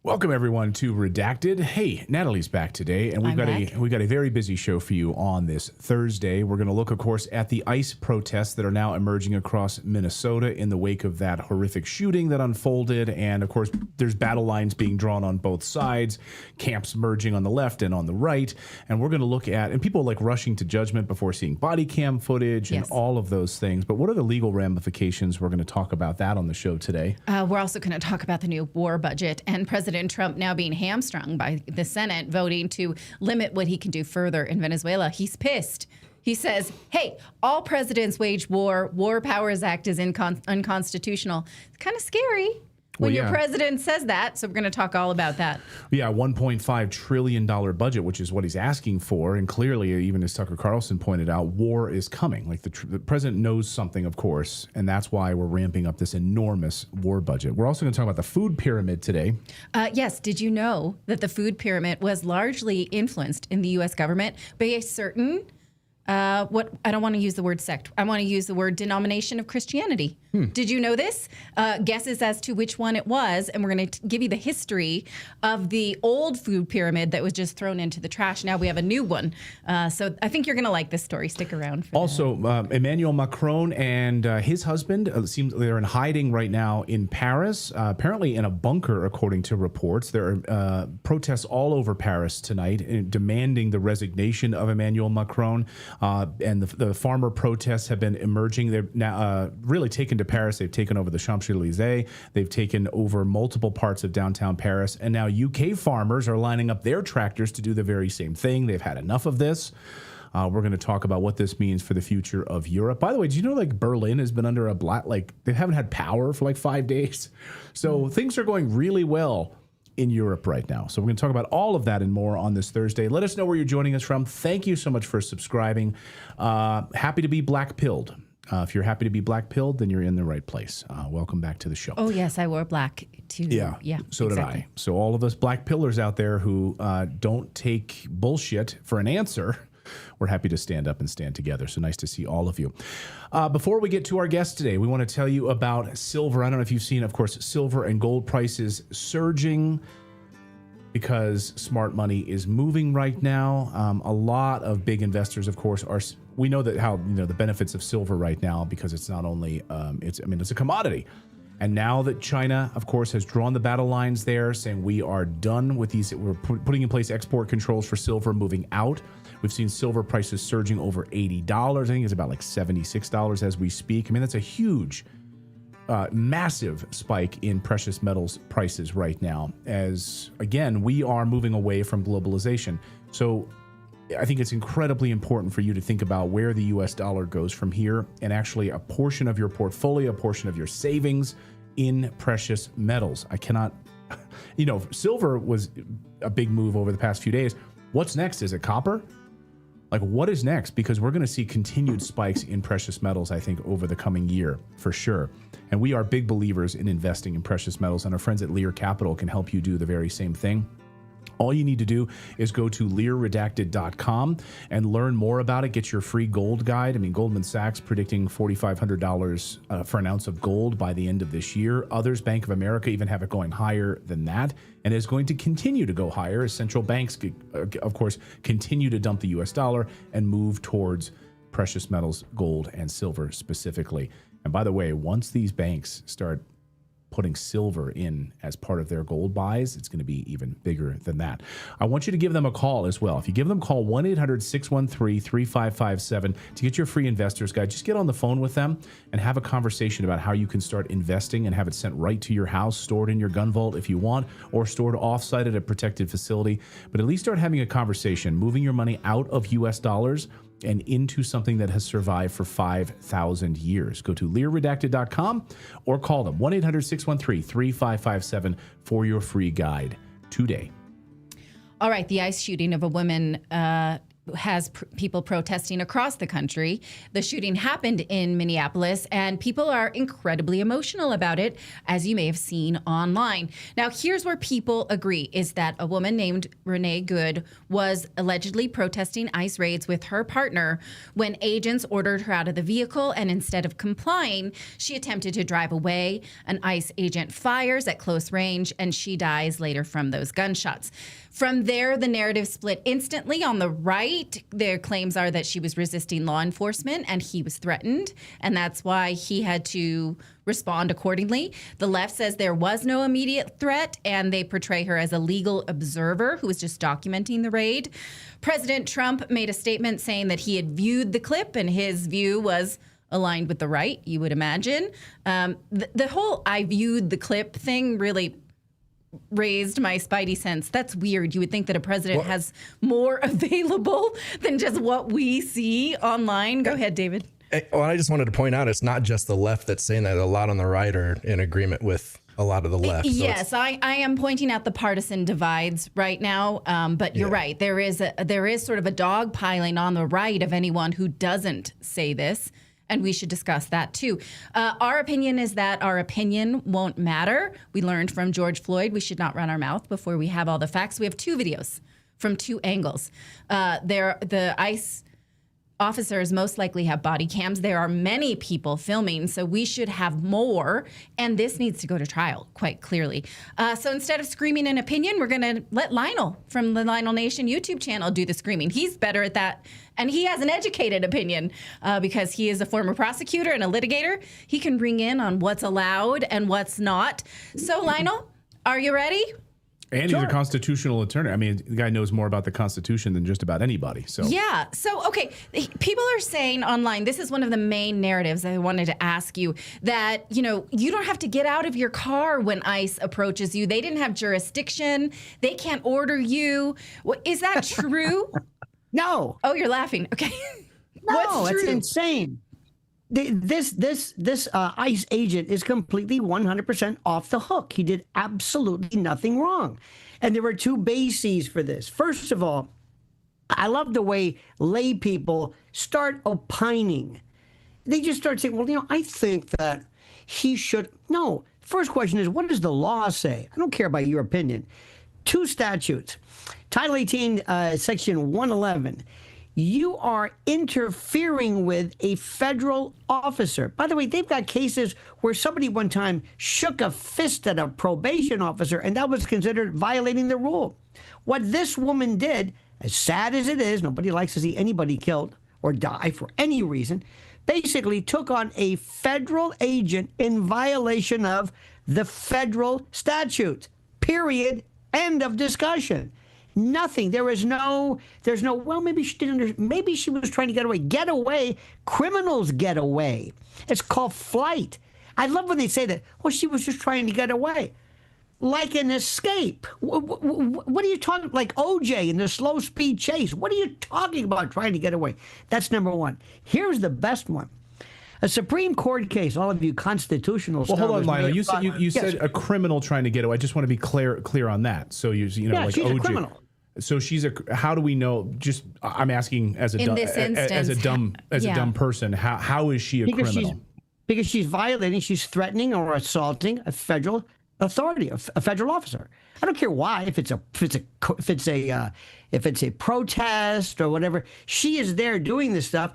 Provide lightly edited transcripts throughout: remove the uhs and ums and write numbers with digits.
Welcome everyone to Redacted. Hey, Natalie's back today, and we've got a very busy show for you on this Thursday. We're going to look, of course, at the ICE protests that are now emerging across Minnesota in the wake of that horrific shooting that unfolded, and of course, there's battle lines being drawn on both sides, camps merging on the left and on the right, and we're going to look at and people like rushing to judgment before seeing body cam footage and all of those things. But what are the legal ramifications? We're going to talk about that on the show today. We're also going to talk about the new war budget and President Trump now being hamstrung by the Senate voting to limit what he can do further in Venezuela. He's pissed. He says, hey, all presidents wage war. War Powers Act is unconstitutional. It's kind of scary when your president says that. So we're going to talk all about that. Yeah, $1.5 trillion budget, which is what he's asking for. And clearly, even as Tucker Carlson pointed out, war is coming. Like the president knows something, of course, and that's why we're ramping up this enormous war budget. We're also going to talk about the food pyramid today. Yes. Did you know that the food pyramid was largely influenced in the U.S. government by a certain I don't want to use the word sect. I want to use the word denomination of Christianity. Did you know this? Guesses as to which one it was, and we're going to give you the history of the old food pyramid that was just thrown into the trash. Now we have a new one. So I think you're going to like this story. Stick around. Also, Emmanuel Macron and his husband, it seems they're in hiding right now in Paris, apparently in a bunker, according to reports. There are protests all over Paris tonight demanding the resignation of Emmanuel Macron. And the farmer protests have been emerging. They've now really taken to Paris. They've taken over the Champs-Élysées. They've taken over multiple parts of downtown Paris. And now UK farmers are lining up their tractors to do the very same thing. They've had enough of this. We're going to talk about what this means for the future of Europe. By the way, did you know Berlin has been under they haven't had power for 5 days. So things are going really well in Europe right now. So we're going to talk about all of that and more on this Thursday. Let us know where you're joining us from. Thank you so much for subscribing. Happy to be black-pilled. If you're happy to be black-pilled, then you're in the right place. Welcome back to the show. Oh, yes, I wore black, too. Yeah, so exactly. Did I. So all of us black pillars out there who don't take bullshit for an answer, we're happy to stand up and stand together. So nice to see all of you. Before we get to our guest today, we want to tell you about silver. I don't know if you've seen, of course, silver and gold prices surging because smart money is moving right now. A lot of big investors, of course, we know that the benefits of silver right now, because it's not only, it's a commodity. And now that China, of course, has drawn the battle lines there, saying we are done with these, we're putting in place export controls for silver moving out. We've seen silver prices surging over $80. I think it's about $76 as we speak. I mean, that's a huge, massive spike in precious metals prices right now, as, again, we are moving away from globalization. So I think it's incredibly important for you to think about where the U.S. dollar goes from here, and actually a portion of your portfolio, a portion of your savings in precious metals. I cannot, silver was a big move over the past few days. What's next? Is it copper? What is next? Because we're going to see continued spikes in precious metals, I think, over the coming year, for sure. And we are big believers in investing in precious metals, and our friends at Lear Capital can help you do the very same thing. All you need to do is go to learredacted.com and learn more about it. Get your free gold guide. I mean, Goldman Sachs predicting $4,500 for an ounce of gold by the end of this year. Others, Bank of America, even have it going higher than that, and is going to continue to go higher as central banks, of course, continue to dump the U.S. dollar and move towards precious metals, gold and silver specifically. And by the way, once these banks start putting silver in as part of their gold buys, it's going to be even bigger than that. I want you to give them a call as well. If you give them a call, 1-800-613-3557 to get your free investor's guide. Just get on the phone with them and have a conversation about how you can start investing and have it sent right to your house, stored in your gun vault if you want, or stored offsite at a protected facility. But at least start having a conversation, moving your money out of U.S. dollars and into something that has survived for 5,000 years. Go to learredacted.com or call them 1-800-613-3557 for your free guide today. All right. The ICE shooting of a woman has people protesting across the country. The shooting happened in Minneapolis, and people are incredibly emotional about it, as you may have seen online. Now, here's where people agree, is that a woman named Renee Good was allegedly protesting ICE raids with her partner when agents ordered her out of the vehicle, and instead of complying, she attempted to drive away. An ICE agent fires at close range, and she dies later from those gunshots. From there, the narrative split instantly. On the right, their claims are that she was resisting law enforcement and he was threatened, and that's why he had to respond accordingly. The left says there was no immediate threat, and they portray her as a legal observer who was just documenting the raid. President Trump made a statement saying that he had viewed the clip, and his view was aligned with the right, you would imagine. The whole "I viewed the clip" thing really raised my spidey sense. That's weird. You would think that a president has more available than just what we see online. Go ahead, David. Well, I just wanted to point out, it's not just the left that's saying that. A lot on the right are in agreement with a lot of the left. Yes, I am pointing out the partisan divides right now. But you're right. There is sort of a dogpiling on the right of anyone who doesn't say this. And we should discuss that, too. Our opinion is that our opinion won't matter. We learned from George Floyd we should not run our mouth before we have all the facts. We have two videos from two angles. The ICE officers most likely have body cams. There are many people filming, so we should have more. And this needs to go to trial, quite clearly. So instead of screaming an opinion, we're going to let Lionel from the Lionel Nation YouTube channel do the screaming. He's better at that. And he has an educated opinion because he is a former prosecutor and a litigator. He can bring in on what's allowed and what's not. So, Lionel, are you ready? And he's a constitutional attorney. I mean, the guy knows more about the Constitution than just about anybody. So yeah. So, okay, people are saying online, this is one of the main narratives I wanted to ask you, that, you don't have to get out of your car when ICE approaches you. They didn't have jurisdiction. They can't order you. Is that true? No. Oh, you're laughing. Okay. No, it's insane. This ICE agent is completely 100% off the hook. He did absolutely nothing wrong. And there were two bases for this. First of all, I love the way lay people start opining. They just start saying, well, I think that he should. No. First question is, what does the law say? I don't care about your opinion. Two statutes. Title 18, Section 111. You are interfering with a federal officer. By the way, they've got cases where somebody one time shook a fist at a probation officer, and that was considered violating the rule. What this woman did, as sad as it is, nobody likes to see anybody killed or die for any reason, basically took on a federal agent in violation of the federal statutes. Period. End of discussion. Nothing. There's no, well, maybe she didn't, maybe she was trying to get away. Get away. Criminals get away. It's called flight. I love when they say that. Well, she was just trying to get away. Like an escape. What are you talking, like OJ in the slow speed chase? What are you talking about trying to get away? That's number one. Here's the best one. A Supreme Court case, all of you constitutional scholars. Well, hold on, Lionel. You said a criminal trying to get away. I just want to be clear on that. So like she's OJ. A criminal. So how do we know? Just I'm asking as a dumb person, how is she a criminal? Because she's violating, she's threatening or assaulting a federal authority, a federal officer. I don't care why, if it's a protest or whatever. She is there doing this stuff,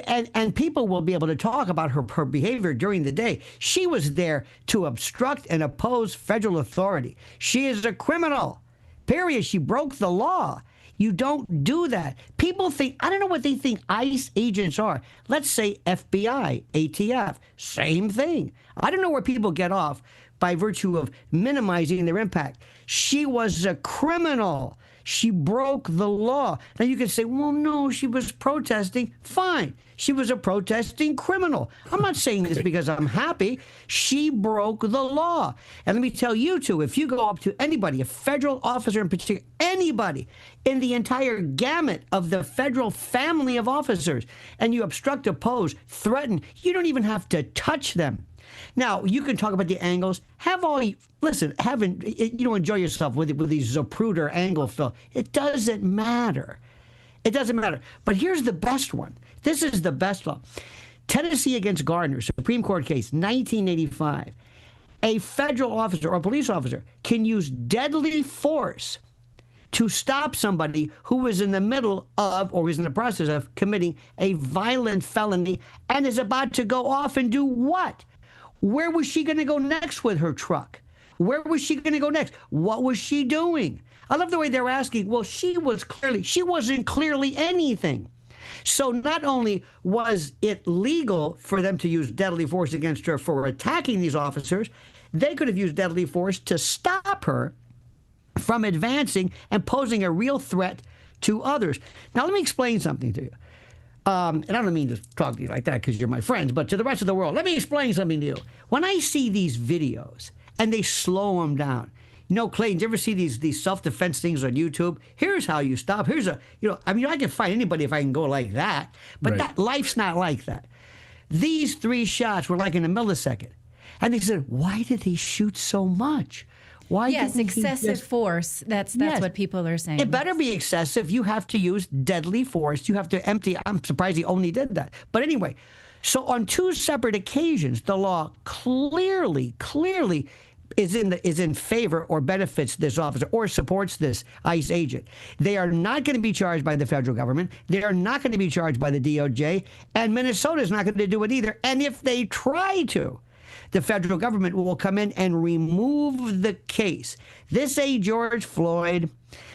and people will be able to talk about her behavior during the day. She was there to obstruct and oppose federal authority. She is a criminal. Period. She broke the law. You don't do that. People think, I don't know what they think ICE agents are. Let's say FBI, ATF, same thing. I don't know where people get off by virtue of minimizing their impact. She was a criminal. She broke the law. Now you can say, well, no, she was protesting. Fine. She was a protesting criminal. I'm not saying this because I'm happy. She broke the law. And let me tell you, too, if you go up to anybody, a federal officer in particular, anybody in the entire gamut of the federal family of officers, and you obstruct, oppose, threaten, you don't even have to touch them. Now, you can talk about the angles. Enjoy yourself with these Zapruder angle film. It doesn't matter. It doesn't matter. But here's the best one. This is the best law. Tennessee against Gardner, Supreme Court case, 1985. A federal officer or police officer can use deadly force to stop somebody who was in the middle of or is in the process of committing a violent felony and is about to go off and do what? Where was she going to go next with her truck? Where was she going to go next? What was she doing? I love the way they're asking. Well, she wasn't clearly anything. So not only was it legal for them to use deadly force against her for attacking these officers, they could have used deadly force to stop her from advancing and posing a real threat to others. Now, let me explain something to you. And I don't mean to talk to you like that because you're my friends, but to the rest of the world, let me explain something to you. When I see these videos and they slow them down, Clayton, do you ever see these self-defense things on YouTube? Here's how you stop. Here's I can fight anybody if I can go like that, but Right. life's not like that. These 3 shots were like in a millisecond. And they said, why did he shoot so much? Why Yes, didn't he excessive just- force. That's Yes. what people are saying. It better be excessive. You have to use deadly force. You have to empty. I'm surprised he only did that. But anyway, so on 2 separate occasions, the law clearly is in favor or benefits this officer or supports this ICE agent. They are not going to be charged by the federal government. They are not going to be charged by the DOJ. And Minnesota is not going to do it either. And if they try to, the federal government will come in and remove the case. This ain't George Floyd.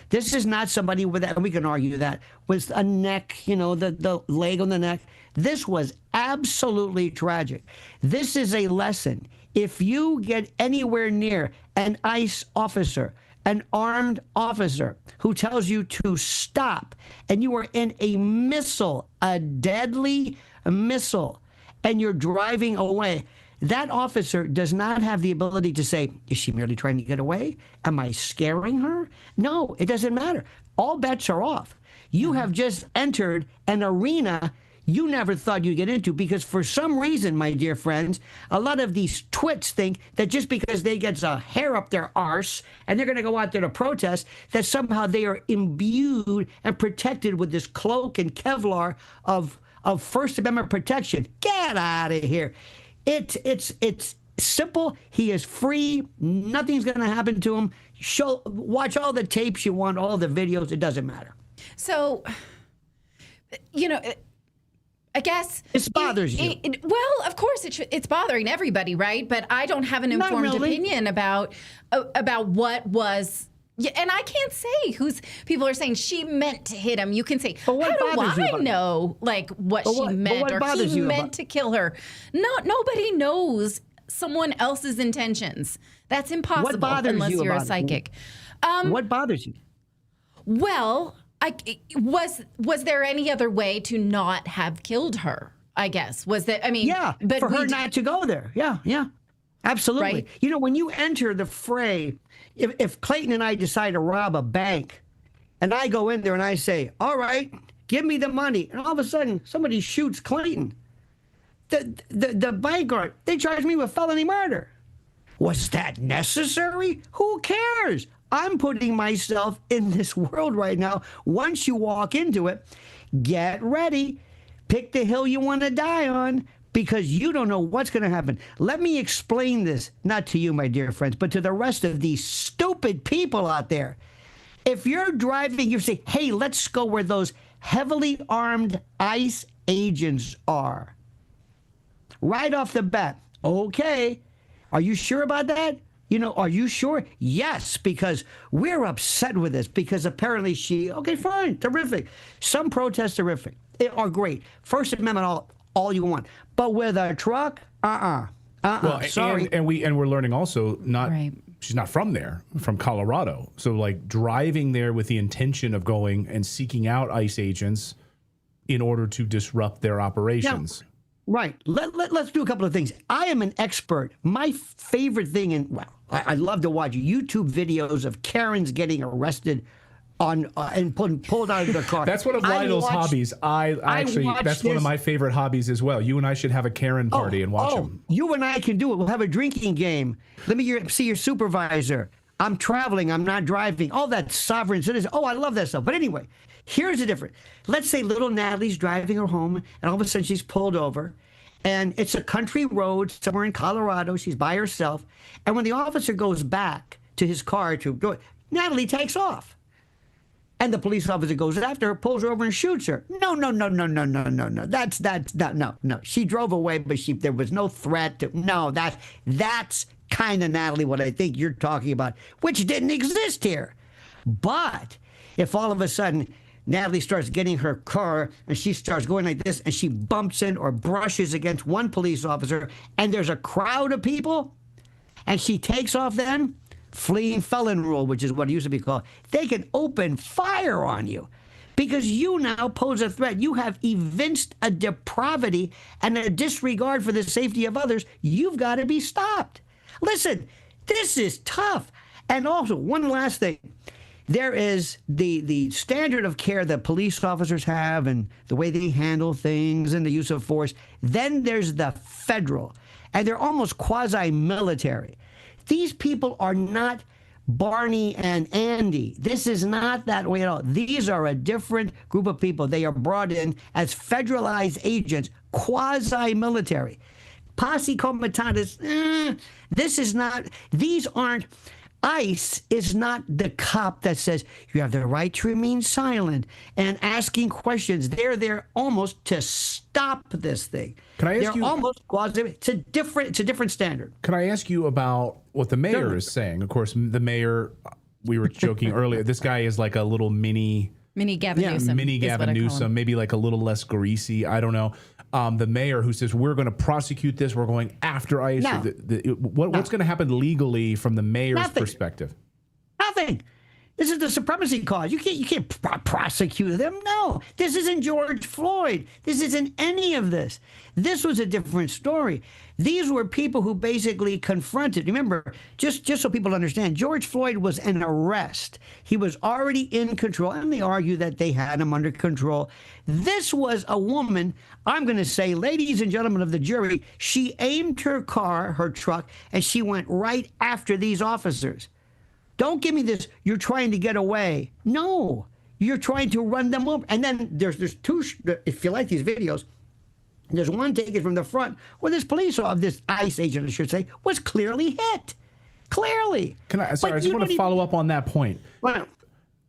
This is not somebody with that, and we can argue that, with a neck, the leg on the neck. This was absolutely tragic. This is a lesson. If you get anywhere near an ICE officer, an armed officer who tells you to stop, and you are in a deadly missile, and you're driving away, that officer does not have the ability to say, is she merely trying to get away? Am I scaring her? No, it doesn't matter. All bets are off. You have just entered an arena you never thought you'd get into, because for some reason, my dear friends, a lot of these twits think that just because they get a hair up their arse and they're going to go out there to protest, that somehow they are imbued and protected with this cloak and Kevlar of First Amendment protection. Get out of here. It's simple. He is free. Nothing's going to happen to him. Watch all the tapes you want, all the videos. It doesn't matter. So, I guess This bothers you. Well, of course it's bothering everybody, right? But I don't have an Not informed really. opinion about what was. Yeah, and I can't say people are saying she meant to hit him. You can say, But what how do bothers you I about it? know what But she what meant or bothers he you meant about- to kill her? No, nobody knows someone else's intentions. That's impossible bothers unless you you're a about it? psychic. What bothers you? Well, was there any other way to not have killed her? I guess was that. I mean, Yeah, but for her not to go there. Yeah, absolutely. Right. When you enter the fray, if Clayton and I decide to rob a bank, and I go in there and I say, all right, give me the money, and all of a sudden somebody shoots Clayton, the bank guard, they charge me with felony murder. Was that necessary? Who cares? I'm putting myself in this world right now. Once you walk into it, get ready. Pick the hill you want to die on, because you don't know what's going to happen. Let me explain this, not to you, my dear friends, but to the rest of these stupid people out there. If you're driving, you say, hey, let's go where those heavily armed ICE agents are. Right off the bat, okay, are you sure about that? Are you sure? Yes, because we're upset with this, because apparently okay, fine, terrific. Some protests terrific, are great. First Amendment, all you want. But with a truck, Well, sorry. and we're learning also Right. she's not from there, from Colorado. So like driving there with the intention of going and seeking out ICE agents in order to disrupt their operations. Right. Let's do a couple of things. I am an expert. My favorite thing, I love to watch YouTube videos of Karens getting arrested and pulled out of their car. That's one of Lionel's hobbies. That's one of my favorite hobbies as well. You and I should have a Karen party and watch them. You and I can do it. We'll have a drinking game. Let me see your supervisor. I'm traveling. I'm not driving. All that sovereign citizen. Oh, I love that stuff. But anyway, here's the difference. Let's say little Natalie's driving her home, and all of a sudden she's pulled over, and it's a country road somewhere in Colorado. She's by herself. And when the officer goes back to his car to go, Natalie takes off. And the police officer goes after her, pulls her over, and shoots her. No. That's no. She drove away, but there was no threat. That's kind of, Natalie, what I think you're talking about, which didn't exist here. But if all of a sudden Natalie starts getting her car and she starts going like this, and she bumps in or brushes against one police officer, and there's a crowd of people, and she takes off then, fleeing felon rule, which is what it used to be called, they can open fire on you because you now pose a threat. You have evinced a depravity and a disregard for the safety of others. You've got to be stopped. Listen, this is tough. And also, one last thing. There is the standard of care that police officers have and the way they handle things and the use of force. Then there's the federal, and they're almost quasi-military. These people are not Barney and Andy. This is not that way at all. These are a different group of people. They are brought in as federalized agents, quasi-military. Posse comitatus, this is not, these aren't, ICE is not the cop that says you have the right to remain silent and asking questions. They're there almost to stop this thing. Can I ask you? Almost quasi. It's a different standard. Can I ask you about what the mayor is saying? Of course, the mayor. We were joking earlier. This guy is like a little mini Gavin Newsom. Mini Gavin Newsom, maybe like a little less greasy. I don't know. The mayor who says we're going to prosecute this, we're going after ICE. No. What's going to happen legally from the mayor's Nothing. perspective? Nothing. This is the supremacy cause. You can't prosecute them. No, this isn't George Floyd. This isn't any of this. This was a different story. These were people who basically confronted. Remember, just so people understand, George Floyd was an arrest. He was already in control, and they argue that they had him under control. This was a woman, I'm going to say, ladies and gentlemen of the jury, she aimed her car, her truck, and she went right after these officers. Don't give me this, you're trying to get away. No, you're trying to run them over. And then there's two, if you like these videos, there's one taken from the front where this police officer, this ICE agent, I should say, was clearly hit. Clearly. I just want to follow up on that point. Well,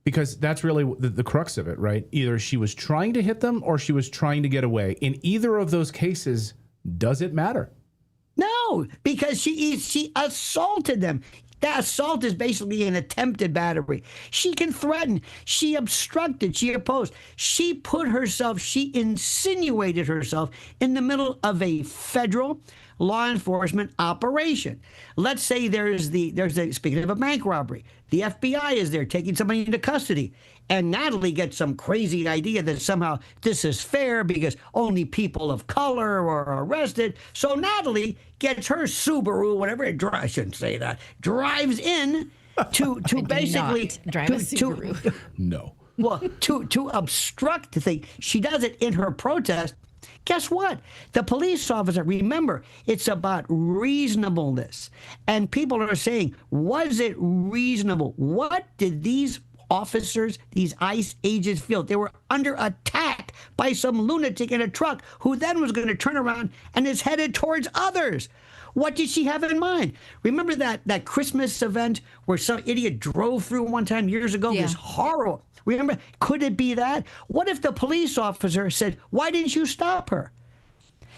because that's really the crux of it, right? Either she was trying to hit them or she was trying to get away. In either of those cases, does it matter? no, because she assaulted them. That assault is basically an attempted battery. She can threaten. She obstructed. She opposed. She put herself, she insinuated herself in the middle of a federal law enforcement operation. Let's say there's speaking of a bank robbery, the FBI is there taking somebody into custody. And Natalie gets some crazy idea that somehow this is fair because only people of color are arrested. So Natalie gets her Subaru, whatever it drives, I shouldn't say that, drives in to basically drive a Subaru. No. Well, to obstruct the thing. She does it in her protest. Guess what? The police officer, remember, it's about reasonableness. And people are saying, was it reasonable? What did these officers, these ICE agents feel? They were under attack by some lunatic in a truck who then was going to turn around and is headed towards others. What did she have in mind? Remember that Christmas event where some idiot drove through one time years ago? Yeah. It was horrible. Remember, could it be that? What if the police officer said, why didn't you stop her?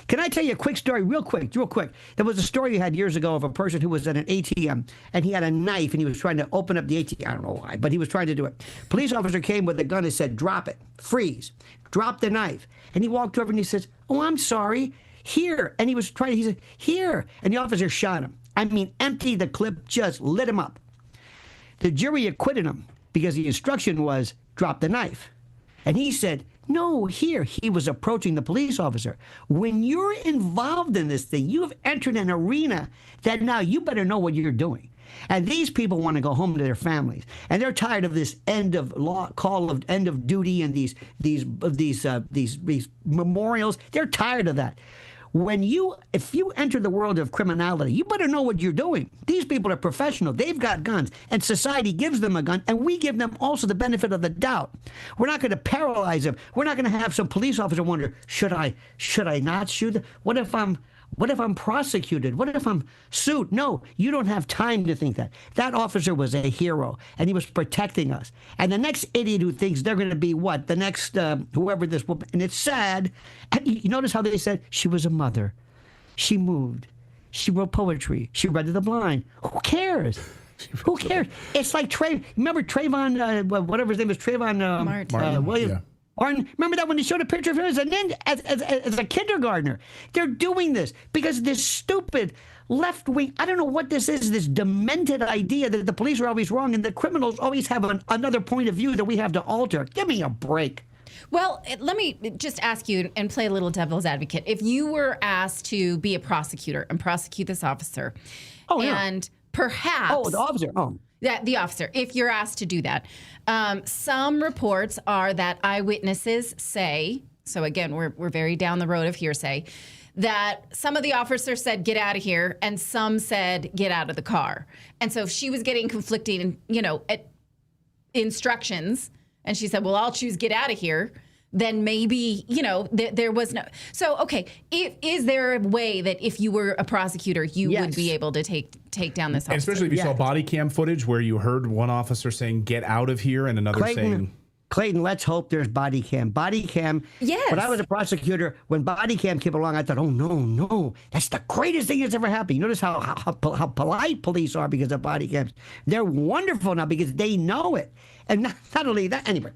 Can I tell you a quick story, real quick? There was a story you had years ago of a person who was at an ATM, and he had a knife, and he was trying to open up the ATM. I don't know why, but he was trying to do it. Police officer came with a gun and said, drop it, freeze, drop the knife. And he walked over and he says, oh, I'm sorry, here. And he said, here. And the officer shot him. I mean, emptied the clip, just lit him up. The jury acquitted him because the instruction was, drop the knife. And he said, no, here. He was approaching the police officer. When you're involved in this thing, you've entered an arena that now you better know what you're doing. And these people want to go home to their families, and they're tired of this end of law, call of end of duty, and these memorials. They're tired of that. if you enter the world of criminality, you better know what you're doing. These people are professional. They've got guns, and society gives them a gun, and we give them also the benefit of the doubt. We're not going to paralyze them. We're not going to have some police officer wonder, should I not shoot? What if I'm prosecuted? What if I'm sued? No, you don't have time to think that. That officer was a hero, and he was protecting us. And the next idiot who thinks they're going to be what? The next, whoever this woman, and it's sad. And you notice how they said she was a mother. She moved. She wrote poetry. She read to the blind. Who cares? Who cares? It's like remember Trayvon, whatever his name is, Trayvon Martin. Williams. Yeah. Or remember that when they showed a picture of him as a kindergartner? They're doing this because this stupid left-wing, I don't know what this is, this demented idea that the police are always wrong and the criminals always have another point of view that we have to alter. Give me a break. Well, let me just ask you and play a little devil's advocate. If you were asked to be a prosecutor and prosecute this officer, and perhaps... Oh, the officer. Oh. Yeah, the officer, if you're asked to do that. Some reports are that eyewitnesses say, so again, we're very down the road of hearsay, that some of the officers said, get out of here, and some said, get out of the car. And so if she was getting conflicting, instructions, and she said, well, I'll choose get out of here, then maybe, there was no... So, okay, is there a way that if you were a prosecutor, you would be able to take down this officer? And especially if you saw body cam footage where you heard one officer saying, get out of here, and another saying... Clayton, let's hope there's body cam. Body cam. Yes. When I was a prosecutor, when body cam came along, I thought, oh, no. That's the greatest thing that's ever happened. You notice how polite police are because of body cams. They're wonderful now because they know it. And not only that, anyway,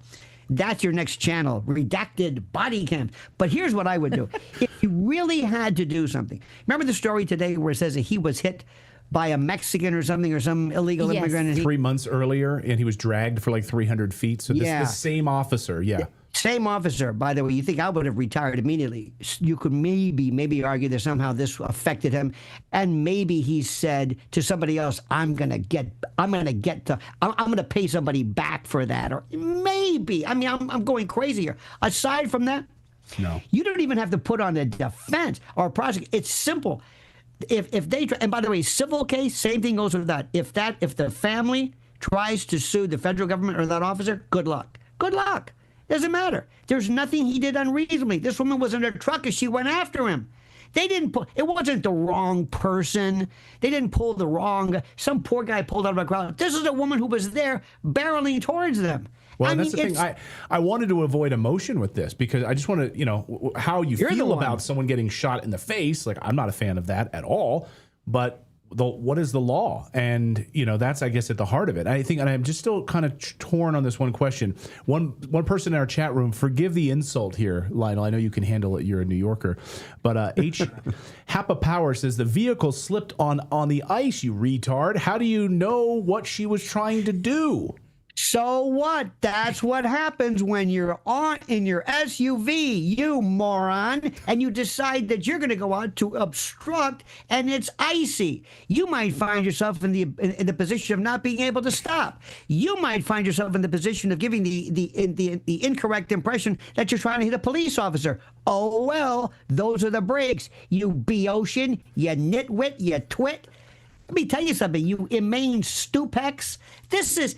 that's your next channel, redacted body cam. But here's what I would do. If you really had to do something. Remember the story today where it says that he was hit by a Mexican or something, or some illegal immigrant? 3 months earlier, and he was dragged for like 300 feet. So this same officer, Same officer, by the way. You think I would have retired immediately? You could maybe argue that somehow this affected him, and maybe he said to somebody else, "I'm gonna pay somebody back for that," or maybe. I mean, I'm going crazy here. Aside from that, no, you don't even have to put on a defense or prosecute. It's simple. If they, and by the way, civil case, same thing goes with that. If the family tries to sue the federal government or that officer, good luck. Good luck. Doesn't matter. There's nothing he did unreasonably. This woman was in her truck as she went after him. It wasn't the wrong person. They didn't pull some poor guy pulled out of a crowd. This is a woman who was there barreling towards them. Well, that's the thing. I wanted to avoid emotion with this because I just want to, how you feel about someone getting shot in the face. Like, I'm not a fan of that at all. But what is the law? And, that's, I guess, at the heart of it. I think, and I'm just still kind of torn on this one question. One person in our chat room, forgive the insult here, Lionel. I know you can handle it. You're a New Yorker. But Happa Power says, the vehicle slipped on the ice, you retard. How do you know what she was trying to do? So what? That's what happens when you're in your SUV, you moron, and you decide that you're going to go out to obstruct, and it's icy. You might find yourself in the position of not being able to stop. You might find yourself in the position of giving the incorrect impression that you're trying to hit a police officer. Oh well, those are the breaks. You Bocean, you nitwit, you twit. Let me tell you something, you inane stupex. This is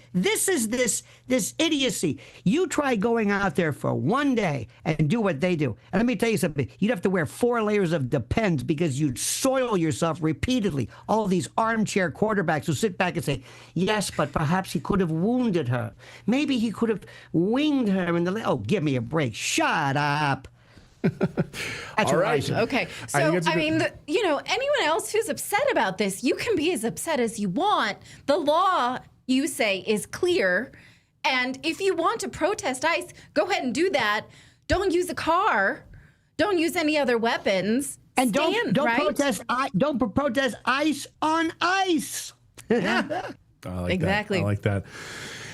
this idiocy. You try going out there for one day and do what they do. And let me tell you something, you'd have to wear 4 layers of Depends because you'd soil yourself repeatedly. All these armchair quarterbacks who sit back and say, yes, but perhaps he could have wounded her. Maybe he could have winged her in the leg. Oh, give me a break. Shut up. That's all right. Okay. So, anyone else who's upset about this, you can be as upset as you want. The law, you say, is clear. And if you want to protest ICE, go ahead and do that. Don't use a car. Don't use any other weapons. And don't protest ICE on ice. I like exactly. that. I like that.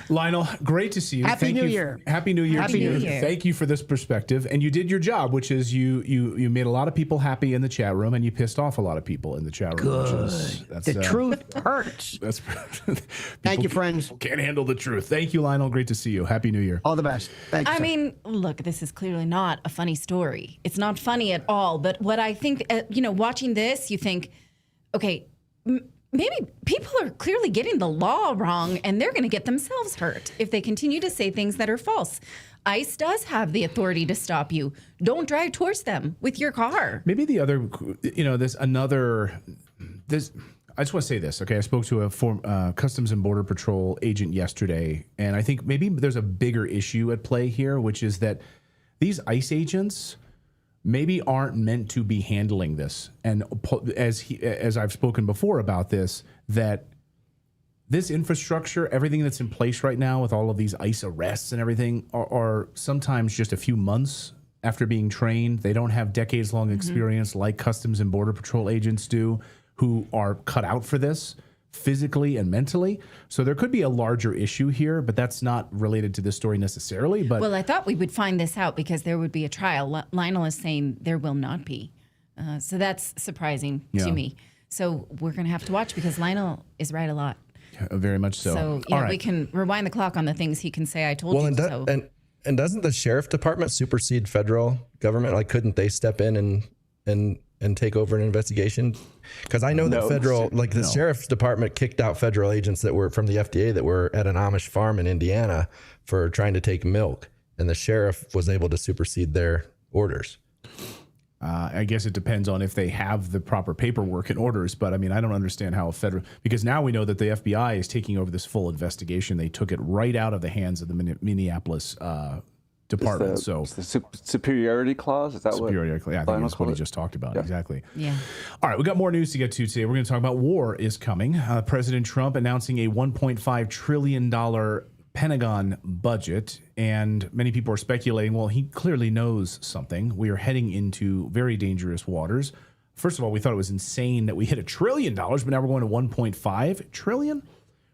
Lionel, great to see you. Happy Thank New you. Year. Happy New Year Happy to New you. Year. Thank you for this perspective. And you did your job, which is you made a lot of people happy in the chat room, and you pissed off a lot of people in the chat room. That's, The truth hurts. That's Thank you, people friends. can't handle the truth. Thank you, Lionel. Great to see you. Happy New Year. All the best. Thank you. I sir. mean, look, this is clearly not a funny story. It's not funny at all. But what I think, watching this, you think, okay, maybe people are clearly getting the law wrong and they're going to get themselves hurt if they continue to say things that are false. ICE does have the authority to stop you. Don't drive towards them with your car. Maybe the other, I just want to say this, okay? I spoke to a Customs and Border Patrol agent yesterday, and I think maybe there's a bigger issue at play here, which is that these ICE agents maybe aren't meant to be handling this. And as I've spoken before about this, that this infrastructure, everything that's in place right now with all of these ICE arrests and everything are sometimes just a few months after being trained. They don't have decades-long experience like Customs and Border Patrol agents do, who are cut out for this physically and mentally. So there could be a larger issue here, but that's not related to this story necessarily. But Well, I thought we would find this out because there would be a trial. Lionel is saying there will not be. So that's surprising to me. So we're going to have to watch because Lionel is right a lot. very much so. So All right. we can rewind the clock on the things he can say. I told you so. And doesn't the sheriff department supersede federal government? Like, couldn't they step in and take over an investigation? Because I know that the sheriff's department kicked out federal agents that were from the FDA that were at an Amish farm in Indiana for trying to take milk, and the sheriff was able to supersede their orders. I guess it depends on if they have the proper paperwork and orders, but I mean, I don't understand how because now we know that the FBI is taking over this full investigation. They took it right out of the hands of the Minneapolis department. It's So the superiority clause, is that superiority, what? I think that's what he just talked about. Yeah. Exactly. Yeah. All right, we got more news to get to today. We're going to talk about war is coming. President Trump announcing a $1.5 trillion Pentagon budget, and many people are speculating, well, he clearly knows something. We are heading into very dangerous waters. First of all, we thought it was insane that we hit $1 trillion, but now we're going to 1.5 trillion.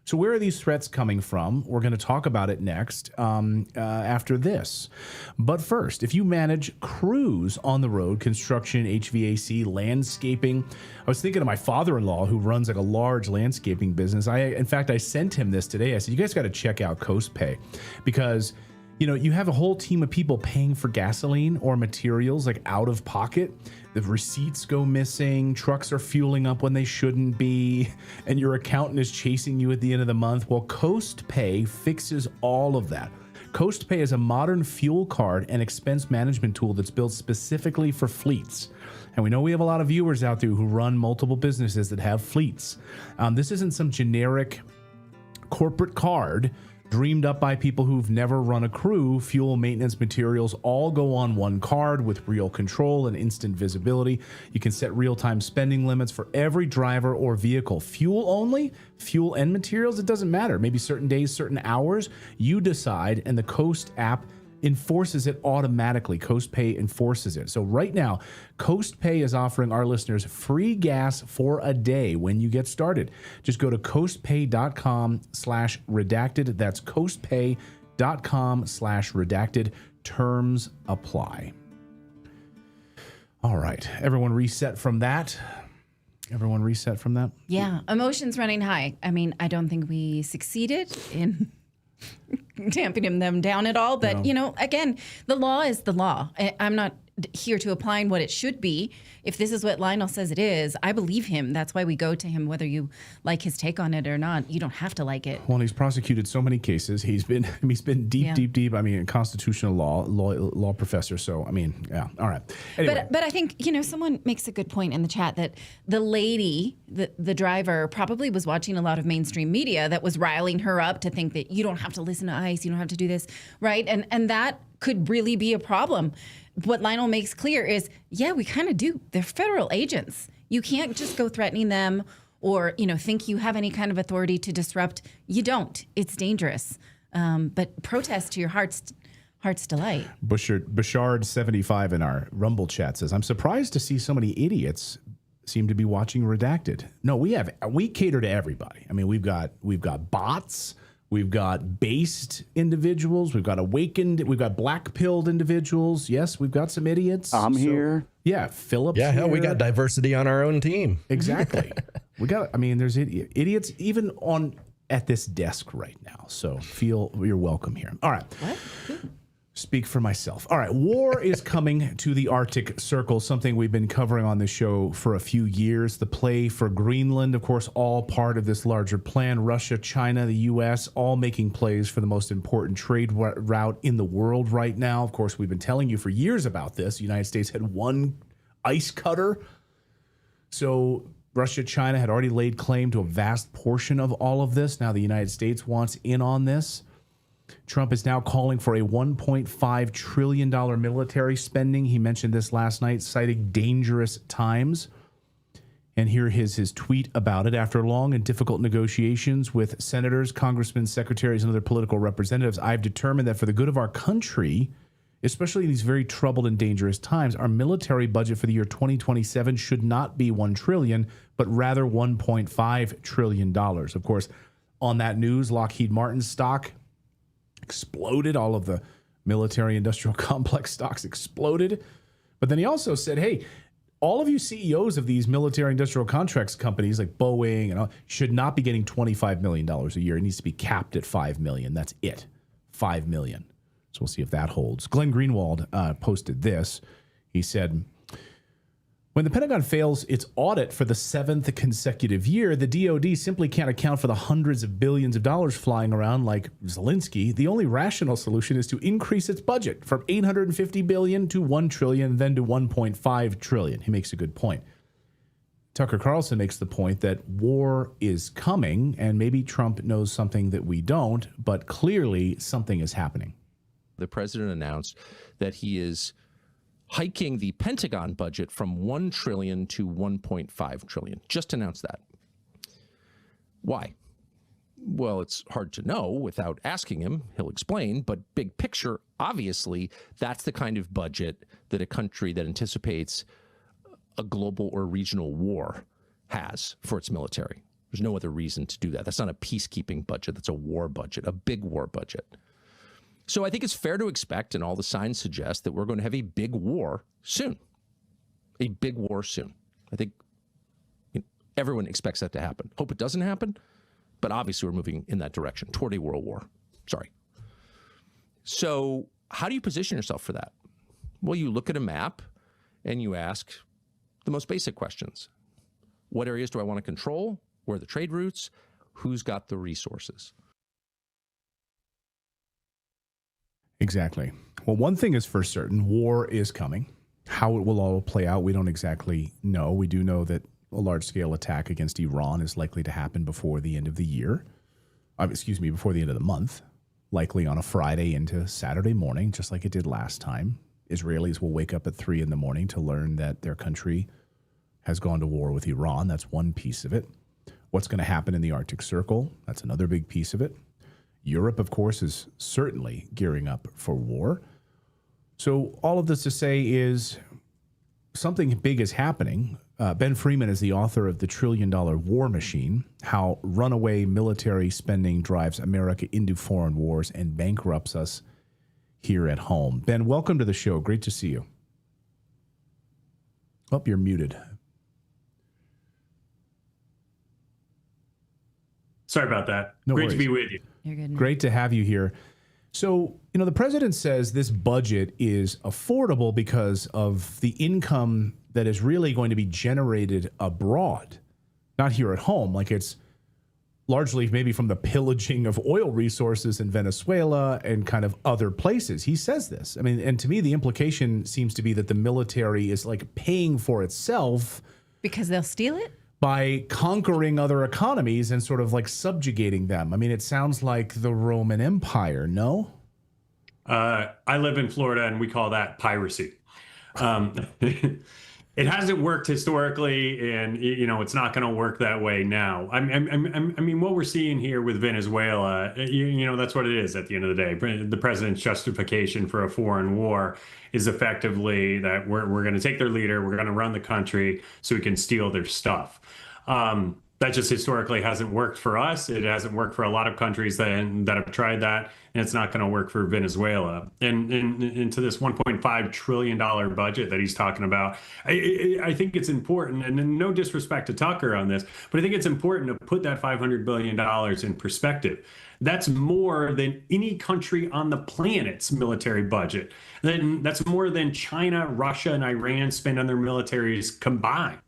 So where are these threats coming from? We're going to talk about it next after this. But first, if you manage crews on the road, construction, HVAC, landscaping, I was thinking of my father-in-law who runs like a large landscaping business. In fact, I sent him this today. I said, you guys got to check out Coast Pay because you have a whole team of people paying for gasoline or materials like out of pocket. The receipts go missing, trucks are fueling up when they shouldn't be, and your accountant is chasing you at the end of the month. Well, Coast Pay fixes all of that. Coast Pay is a modern fuel card and expense management tool that's built specifically for fleets. And we know we have a lot of viewers out there who run multiple businesses that have fleets. This isn't some generic corporate card dreamed up by people who've never run a crew. Fuel, maintenance, materials all go on one card with real control and instant visibility. You can set real-time spending limits for every driver or vehicle. Fuel only, fuel and materials, it doesn't matter. Maybe certain days, certain hours, you decide, and the Coast app enforces it automatically. Coast Pay enforces it. So right now, Coast Pay is offering our listeners free gas for a day when you get started. Just go to coastpay.com/redacted. That's coastpay.com/redacted. Terms apply. All right. Everyone reset from that? Yeah. Emotions running high. I mean, I don't think we succeeded in damping them down at all. But, again, the law is the law. I'm not here to apply what it should be. If this is what Lionel says it is, I believe him. That's why we go to him, whether you like his take on it or not. You don't have to like it. Well, he's prosecuted so many cases. He's been deep. I mean, constitutional law professor. So, I mean, yeah. All right. Anyway. But I think, someone makes a good point in the chat that the lady, the driver, probably was watching a lot of mainstream media that was riling her up to think that you don't have to listen to ICE, you don't have to do this, right? And that could really be a problem. What Lionel makes clear is, yeah, we kind of do. They're federal agents. You can't just go threatening them or, think you have any kind of authority to disrupt. You don't. It's dangerous. But protest to your heart's delight. Bashard75 in our Rumble chat says, I'm surprised to see so many idiots seem to be watching Redacted. No, we cater to everybody. I mean, we've got bots. We've got based individuals. We've got awakened. We've got black-pilled individuals. Yes, we've got some idiots. I'm here. Yeah, Philip's Yeah, hell, we here. got diversity on our own team. Exactly. There's idiots even at this desk right now. So feel you're welcome here. All right. What? Speak for myself. All right. War is coming to the Arctic Circle, something we've been covering on this show for a few years. The play for Greenland, of course, all part of this larger plan. Russia, China, the U.S., all making plays for the most important trade route in the world right now. Of course, we've been telling you for years about this. The United States had one ice cutter. So Russia, China had already laid claim to a vast portion of all of this. Now the United States wants in on this. Trump is now calling for a $1.5 trillion military spending. He mentioned this last night, citing dangerous times. And here is his tweet about it. After long and difficult negotiations with senators, congressmen, secretaries, and other political representatives, I've determined that for the good of our country, especially in these very troubled and dangerous times, our military budget for the year 2027 should not be $1 trillion, but rather $1.5 trillion. Of course, on that news, Lockheed Martin's stock exploded. All of the military industrial complex stocks exploded. But then he also said, hey, all of you CEOs of these military industrial contracts companies like Boeing and all should not be getting $25 million a year. It needs to be capped at $5 million. That's it. $5 million. So we'll see if that holds. Glenn Greenwald posted this. He said, when the Pentagon fails its audit for the 7th consecutive year, the DoD simply can't account for the hundreds of billions of dollars flying around like Zelensky. The only rational solution is to increase its budget from $850 billion to $1 trillion, then to $1.5 trillion. He makes a good point. Tucker Carlson makes the point that war is coming, and maybe Trump knows something that we don't, but clearly something is happening. The president announced that he is hiking the Pentagon budget from $1 trillion to $1.5 trillion. Just announced that. Why? Well, it's hard to know without asking him. He'll explain. But big picture, obviously, that's the kind of budget that a country that anticipates a global or regional war has for its military. There's no other reason to do that. That's not a peacekeeping budget. That's a war budget, a big war budget. So I think it's fair to expect, and all the signs suggest, that we're going to have a big war soon. A big war soon. I think everyone expects that to happen. Hope it doesn't happen, but obviously we're moving in that direction, toward a world war. Sorry. So how do you position yourself for that? Well, you look at a map and you ask the most basic questions. What areas do I want to control? Where are the trade routes? Who's got the resources? Exactly. Well, one thing is for certain, war is coming. How it will all play out, we don't exactly know. We do know that a large-scale attack against Iran is likely to happen before the end of the year. Before the end of the month, likely on a Friday into Saturday morning, just like it did last time. Israelis will wake up at 3 a.m. to learn that their country has gone to war with Iran. That's one piece of it. What's going to happen in the Arctic Circle? That's another big piece of it. Europe, of course, is certainly gearing up for war. So all of this to say is something big is happening. Ben Freeman is the author of The $1 Trillion War Machine, How Runaway Military Spending Drives America into Foreign Wars and Bankrupts Us Here at Home. Ben, welcome to the show. Great to see you. Oh, you're muted. Sorry about that. No Great worries. to be with you. You're good. Great to have you here. So, the president says this budget is affordable because of the income that is really going to be generated abroad, not here at home. Like it's largely maybe from the pillaging of oil resources in Venezuela and kind of other places. He says this. I mean, and to me, the implication seems to be that the military is like paying for itself Because they'll steal it? by conquering other economies and sort of like subjugating them. I mean, it sounds like the Roman Empire, no? I live in Florida, and we call that piracy. It hasn't worked historically, and it's not going to work that way now. I mean, what we're seeing here with Venezuela, that's what it is at the end of the day. The president's justification for a foreign war is effectively that we're going to take their leader, we're going to run the country so we can steal their stuff. That just historically hasn't worked for us. It hasn't worked for a lot of countries that have tried that, and it's not going to work for Venezuela. And to this $1.5 trillion budget that he's talking about, I think it's important, and no disrespect to Tucker on this, but I think it's important to put that $500 billion in perspective. That's more than any country on the planet's military budget. That's more than China, Russia, and Iran spend on their militaries combined.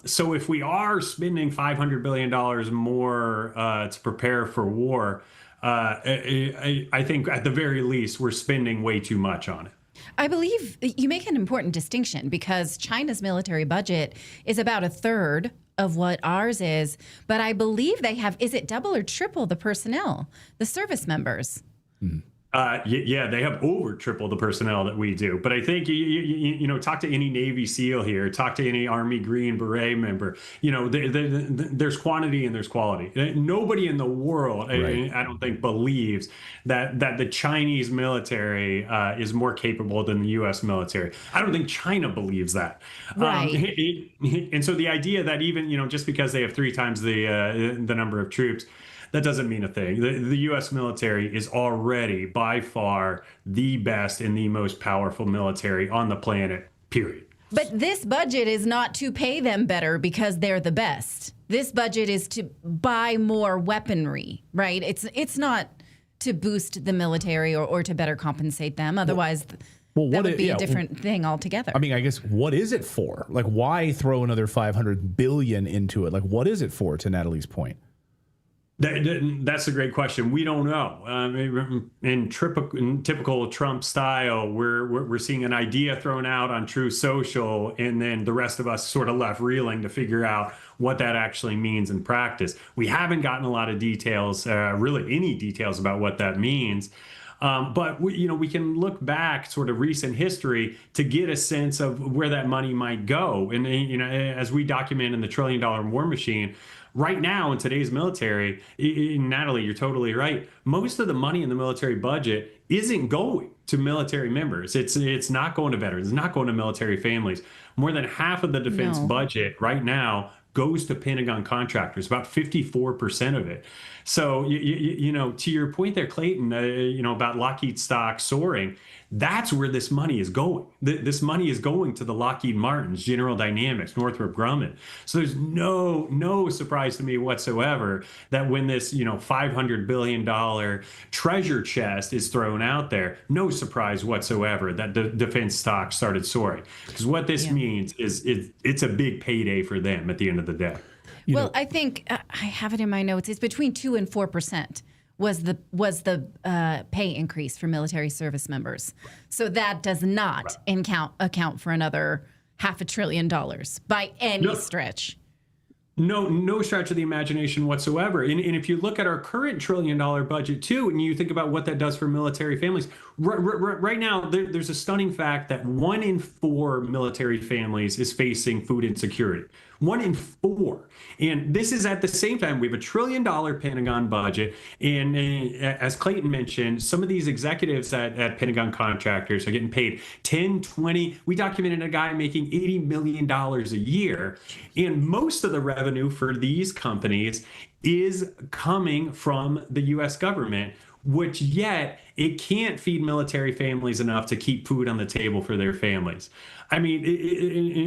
So if we are spending $500 billion more to prepare for war, I think at the very least we're spending way too much on it. I believe you make an important distinction because China's military budget is about a third of what ours is, but I believe they have, is it double or triple the personnel, the service members? Yeah, they have over triple the personnel that we do. But I think, you know, talk to any Navy SEAL here, talk to any Army Green Beret member, you know, there's quantity and there's quality. Nobody in the world, right, I don't think, believes that the Chinese military is more capable than the U.S. military. I don't think China believes that. Right. And so the idea that even, you know, just because they have 3 times the number of troops, that doesn't mean a thing. The U.S. military is already by far the best and the most powerful military on the planet, period. But this budget is not to pay them better because they're the best. This budget is to buy more weaponry, right? It's not to boost the military or to better compensate them. Otherwise, that would be a different thing altogether. I mean, I guess, what is it for? Like, why throw another $500 billion into it? Like, what is it for, to Natalie's point? That's a great question. We don't know. In typical Trump style, we're seeing an idea thrown out on Truth Social, and then the rest of us sort of left reeling to figure out what that actually means in practice. We haven't gotten a lot of details, really any details about what that means. But we can look back sort of recent history to get a sense of where that money might go. And as we document in the $1 trillion war machine, right now in today's military, Natalie, you're totally right. Most of the money in the military budget isn't going to military members. It's not going to veterans. It's not going to military families. More than half of the defense budget right now goes to Pentagon contractors, about 54% of it. So, to your point there, Clayton, about Lockheed stock soaring, that's where this money is going. This money is going to the Lockheed Martins, General Dynamics, Northrop Grumman. So there's no surprise to me whatsoever that when this, $500 billion treasure chest is thrown out there, no surprise whatsoever that the defense stock started soaring. Because what this means is it's a big payday for them at the end of the day. I think I have it in my notes. It's between 2 and 4% was the pay increase for military service members. So that does not account for another $500 billion by any stretch. No stretch of the imagination whatsoever. And if you look at our current $1 trillion budget too, and you think about what that does for military families, right now there's a stunning fact that 1 in 4 military families is facing food insecurity. 1 in 4. And this is at the same time, we have $1 trillion Pentagon budget. And as Clayton mentioned, some of these executives at Pentagon contractors are getting paid 10, 20. We documented a guy making $80 million a year. And most of the revenue for these companies is coming from the U.S. government, which yet it can't feed military families enough to keep food on the table for their families. I mean,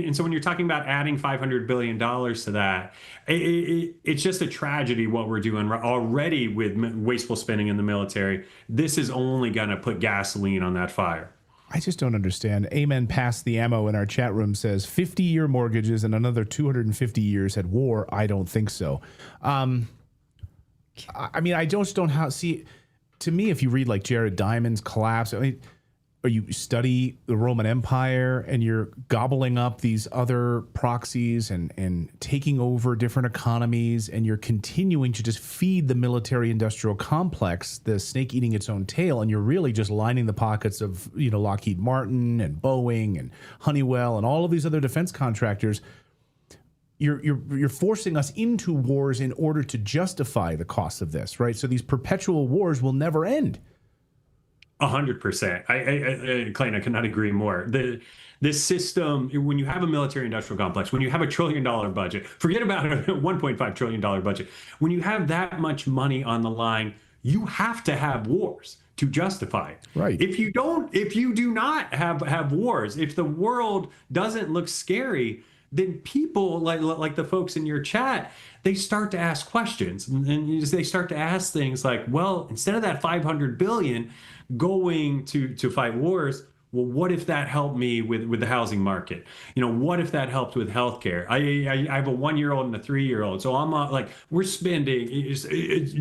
and so when you're talking about adding $500 billion to that, it's just a tragedy what we're doing already with wasteful spending in the military. This is only going to put gasoline on that fire. I just don't understand. Amen Pass the Ammo in our chat room says 50-year mortgages and another 250 years at war. I don't think so. I mean, I just don't see. To me, if you read like Jared Diamond's Collapse, I mean, or you study the Roman Empire and you're gobbling up these other proxies and taking over different economies, and you're continuing to just feed the military industrial complex, the snake eating its own tail, and you're really just lining the pockets of, Lockheed Martin and Boeing and Honeywell and all of these other defense contractors. You're forcing us into wars in order to justify the cost of this, right? So these perpetual wars will never end. 100%. Clayton, I cannot agree more. This system, when you have a military industrial complex, when you have $1 trillion budget, forget about a $1.5 trillion budget. When you have that much money on the line, you have to have wars to justify it. Right. If you do not have wars, if the world doesn't look scary, then people like the folks in your chat, they start to ask questions, and they start to ask things like, well, instead of that 500 billion going to fight wars, well, what if that helped me with the housing market? What if that helped with healthcare? I have a 1-year-old and a 3-year-old, so I'm like, we're spending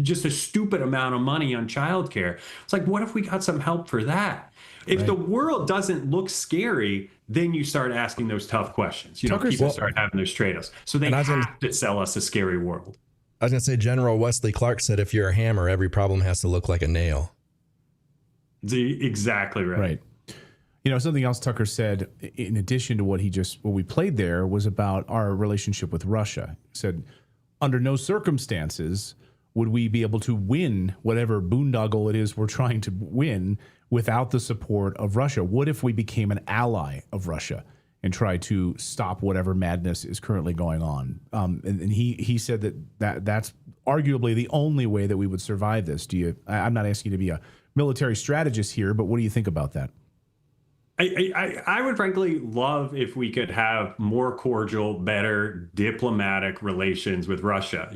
just a stupid amount of money on childcare. It's like, what if we got some help for that? If the world doesn't look scary, then you start asking those tough questions. People start having those trade-offs. So they have to sell us a scary world. I was going to say, General Wesley Clark said, if you're a hammer, every problem has to look like a nail. Exactly right. Right. Something else Tucker said, in addition to what we played there, was about our relationship with Russia. He said, under no circumstances would we be able to win whatever boondoggle it is we're trying to win without the support of Russia. What if we became an ally of Russia and tried to stop whatever madness is currently going on? And he said that's arguably the only way that we would survive this. I'm not asking you to be a military strategist here, but what do you think about that? I would frankly love if we could have more cordial, better diplomatic relations with Russia.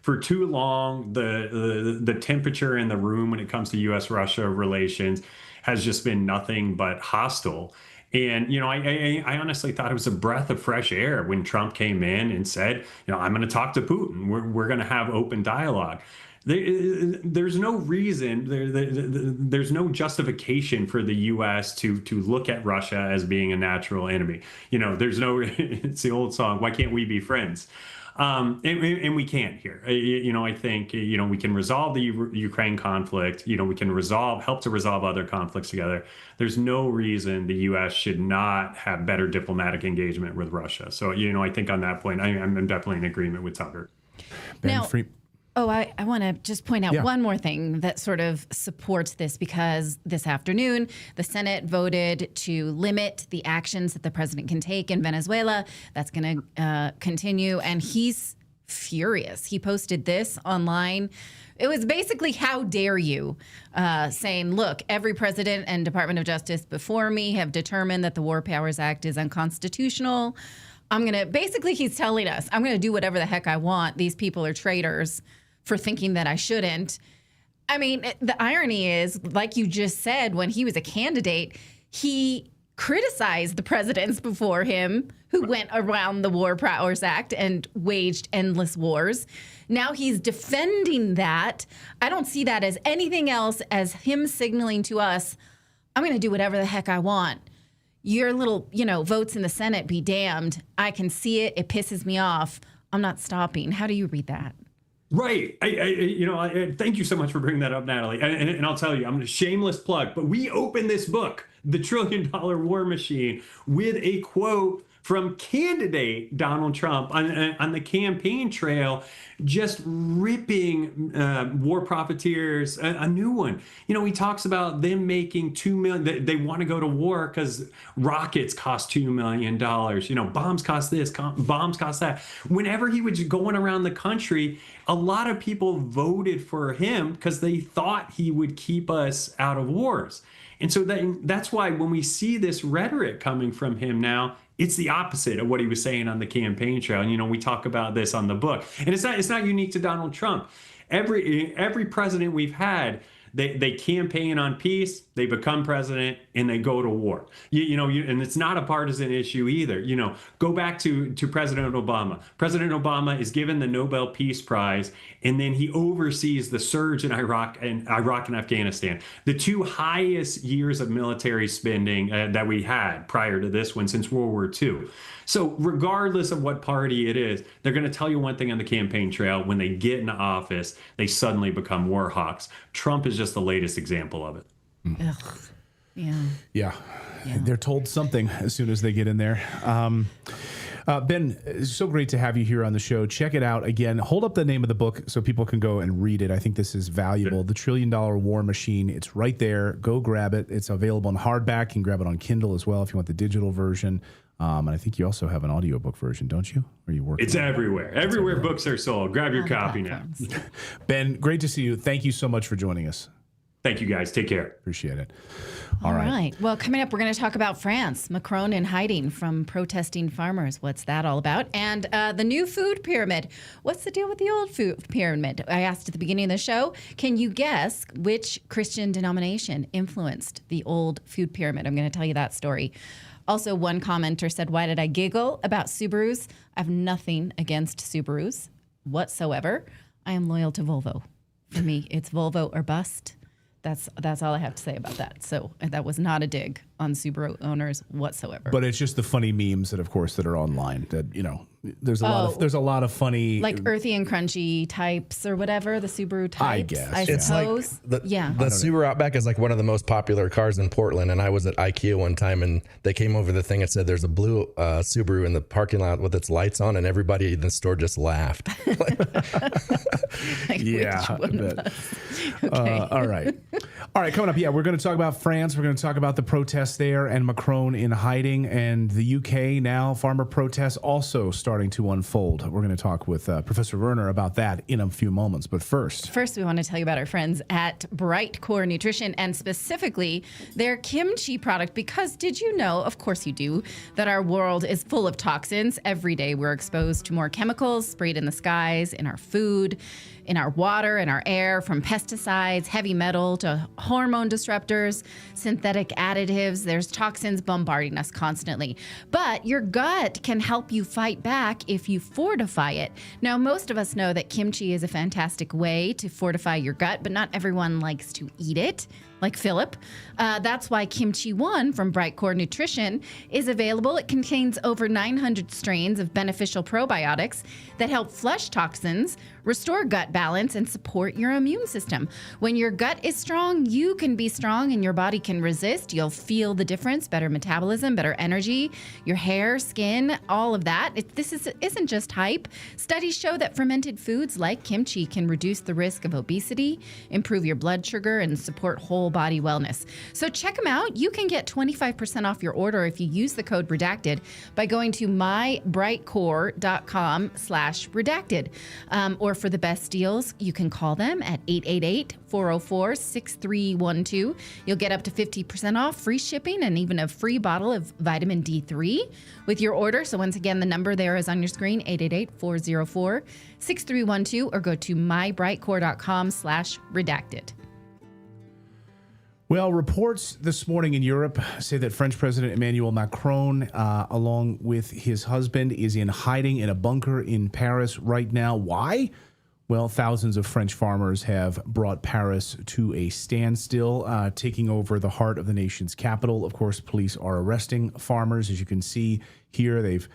For too long, the temperature in the room when it comes to U.S.-Russia relations has just been nothing but hostile. And, I honestly thought it was a breath of fresh air when Trump came in and said, I'm going to talk to Putin. We're going to have open dialogue. There's no reason, there's no justification for the U.S. to look at Russia as being a natural enemy. It's the old song, why can't we be friends? And we can't here. I think, we can resolve the Ukraine conflict. We can help to resolve other conflicts together. There's no reason the U.S. should not have better diplomatic engagement with Russia. So, I think on that point, I'm definitely in agreement with Tucker. I want to just point out one more thing that sort of supports this, because this afternoon, the Senate voted to limit the actions that the president can take in Venezuela. That's going to continue. And he's furious. He posted this online. It was basically, how dare you, saying, look, every president and Department of Justice before me have determined that the War Powers Act is unconstitutional. He's telling us, I'm going to do whatever the heck I want. These people are traitors for thinking that I shouldn't. I mean, the irony is, like you just said, when he was a candidate, he criticized the presidents before him who went around the War Powers Act and waged endless wars. Now he's defending that. I don't see that as anything else as him signaling to us, I'm going to do whatever the heck I want. Your little, votes in the Senate be damned. I can see it. It pisses me off. I'm not stopping. How do you read that? Right. Thank you so much for bringing that up, Natalie. And I'll tell you, I'm a shameless plug, but we opened this book, The $1 Trillion War Machine, with a quote from candidate Donald Trump on the campaign trail, just ripping war profiteers a new one. He talks about them making $2 million. They want to go to war because rockets cost $2 million. Bombs cost this, bombs cost that. Whenever he was going around the country, a lot of people voted for him because they thought he would keep us out of wars. And so that's why when we see this rhetoric coming from him now, it's the opposite of what he was saying on the campaign trail. And, we talk about this on the book. And it's not unique to Donald Trump. Every president we've had, they campaign on peace, they become president, and they go to war. And it's not a partisan issue either. Go back to President Obama. President Obama is given the Nobel Peace Prize, and then he oversees the surge in Iraq and Afghanistan, the two highest years of military spending that we had prior to this one since World War II. So regardless of what party it is, they're going to tell you one thing on the campaign trail. When they get into office, they suddenly become war hawks. Trump is just the latest example of it. Ugh. Yeah. They're told something as soon as they get in there. Ben, it's so great to have you here on the show. Check it out. Again, hold up the name of the book so people can go and read it. I think this is valuable. The $1 Trillion War Machine. It's right there. Go grab it. It's available in hardback. You can grab it on Kindle as well if you want the digital version. And I think you also have an audiobook version, don't you? Or you work? It's everywhere. Everywhere books are sold. Grab your copy now. Ben, great to see you. Thank you so much for joining us. Thank you, guys. Take care. Appreciate it. All right. Well, coming up, we're going to talk about France. Macron in hiding from protesting farmers. What's that all about? And the new food pyramid. What's the deal with the old food pyramid? I asked at the beginning of the show, can you guess which Christian denomination influenced the old food pyramid? I'm going to tell you that story. Also, one commenter said, why did I giggle about Subarus? I have nothing against Subarus whatsoever. I am loyal to Volvo. For me, it's Volvo or bust. That's all I have to say about that. So that was not a dig on Subaru owners whatsoever. But it's just the funny memes that, of course, that are online. That there's a lot of funny, like earthy and crunchy types or whatever, the Subaru types. I guess I it's suppose. Like the Subaru Outback is like one of the most popular cars in Portland. And I was at IKEA one time, and they came over the thing and said there's a blue Subaru in the parking lot with its lights on, and everybody in the store just laughed. Yeah. Okay. All right. Coming up, we're going to talk about France. We're going to talk about the protests there and Macron in hiding, and the UK now. Farmer protests also starting to unfold. We're going to talk with Professor Werner about that in a few moments. But first, we want to tell you about our friends at Brightcore Nutrition, and specifically their kimchi product. Because did you know, of course you do, that our world is full of toxins. Every day we're exposed to more chemicals sprayed in the skies, in our food, in our water, in our air, from pesticides, heavy metal, to hormone disruptors, synthetic additives. There's toxins bombarding us constantly. But your gut can help you fight back if you fortify it. Now, most of us know that kimchi is a fantastic way to fortify your gut, but not everyone likes to eat it, like Philip. That's why Kimchi One from Brightcore Nutrition is available. It contains over 900 strains of beneficial probiotics that help flush toxins, restore gut balance, and support your immune system. When your gut is strong, you can be strong and your body can resist. You'll feel the difference, better metabolism, better energy, your hair, skin, all of that. This isn't just hype. Studies show that fermented foods like kimchi can reduce the risk of obesity, improve your blood sugar, and support whole body wellness. So check them out. You can get 25% off your order if you use the code redacted by going to mybrightcore.com/redacted. Or for the best deals, you can call them at 888-404-6312. You'll get up to 50% off, free shipping, and even a free bottle of vitamin D3 with your order. So once again, the number there is on your screen, 888-404-6312, or go to mybrightcore.com/redacted. Well, reports this morning in Europe say that French President Emmanuel Macron, along with his husband, is in hiding in a bunker in Paris right now. Why? Well, thousands of French farmers have brought Paris to a standstill, taking over the heart of the nation's capital. Of course, police are arresting farmers. As you can see here, they've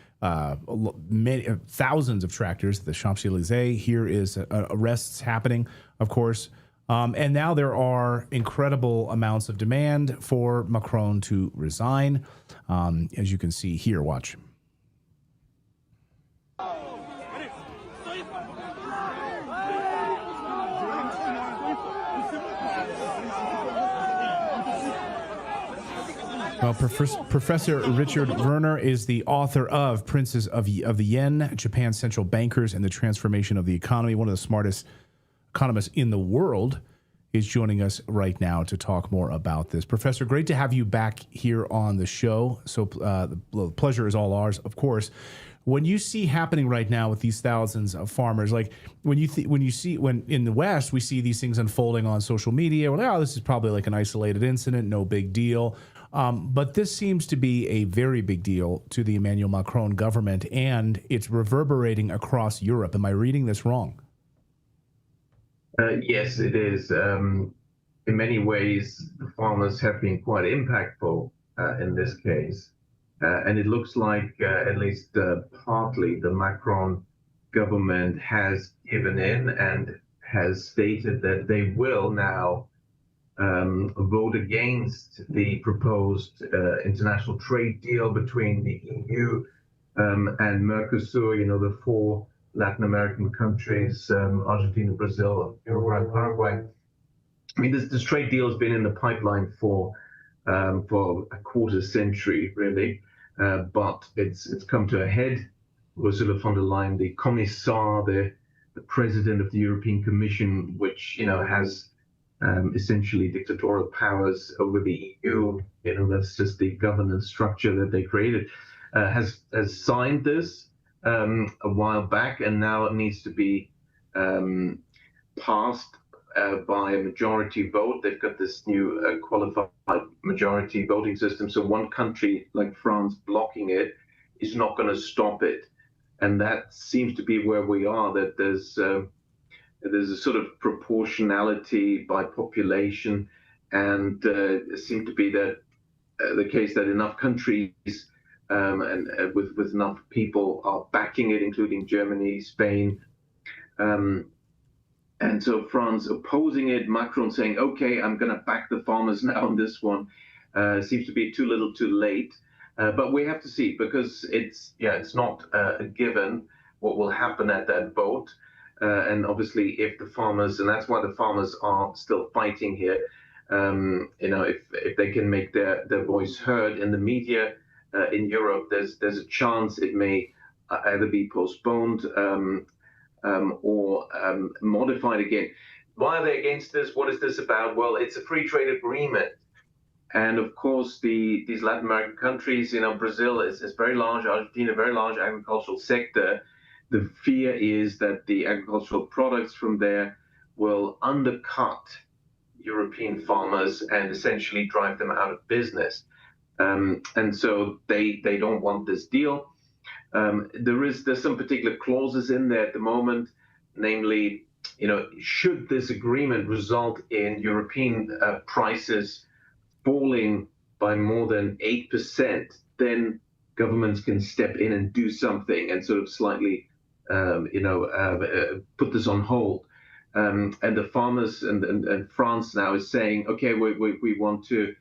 thousands of tractors at the Champs-Élysées. Here is arrests happening, of course. And now there are incredible amounts of demand for Macron to resign. As you can see here, watch. Well, Professor Richard Werner is the author of Princes of the Yen, Japan's Central Bankers and the Transformation of the Economy. One of the smartest economist in the world is joining us right now to talk more about this. Professor, great to have you back here on the show. So the pleasure is all ours, of course. When you see happening right now with these thousands of farmers, like when in the West we see these things unfolding on social media, we're like, oh, this is probably like an isolated incident, no big deal. But this seems to be a very big deal to the Emmanuel Macron government, and it's reverberating across Europe. Am I reading this wrong? Yes, it is. In many ways, the farmers have been quite impactful in this case. And it looks like, at least partly, the Macron government has given in and has stated that they will now vote against the proposed international trade deal between the EU and Mercosur, the four Latin American countries, Argentina, Brazil, Uruguay, Paraguay. I mean, this trade deal has been in the pipeline for a quarter century, really, but it's come to a head. Ursula von der Leyen, the Commissar, the president of the European Commission, which has essentially dictatorial powers over the EU. That's just the governance structure that they created. Has signed this a while back, and now it needs to be passed by a majority vote. They've got this new qualified majority voting system. So one country like France blocking it is not going to stop it. And that seems to be where we are, that there's a sort of proportionality by population. And it seems to be that the case that enough countries and with enough people are backing it, including Germany, Spain, and so France opposing it, Macron saying, okay, I'm going to back the farmers now on this one. Seems to be too little too late. But we have to see, because it's not a given what will happen at that vote. And obviously if the farmers, and that's why the farmers are still fighting here, if they can make their voice heard in the media in Europe, there's a chance it may either be postponed or modified again. Why are they against this? What is this about? Well, it's a free trade agreement. And of course, these Latin American countries, Brazil is very large, Argentina, very large agricultural sector. The fear is that the agricultural products from there will undercut European farmers and essentially drive them out of business. And so they don't want this deal. There's some particular clauses in there at the moment, namely, should this agreement result in European prices falling by more than 8%, then governments can step in and do something and sort of slightly, put this on hold. And the farmers and France now is saying, okay, we want to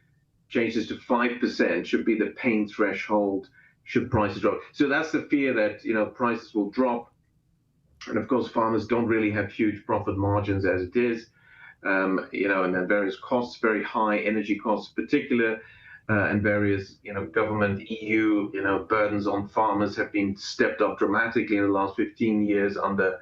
change this to 5%, should be the pain threshold, should prices drop. So that's the fear that, prices will drop. And of course, farmers don't really have huge profit margins as it is. And then various costs, very high energy costs in particular, and various, government, EU, burdens on farmers have been stepped up dramatically in the last 15 years under,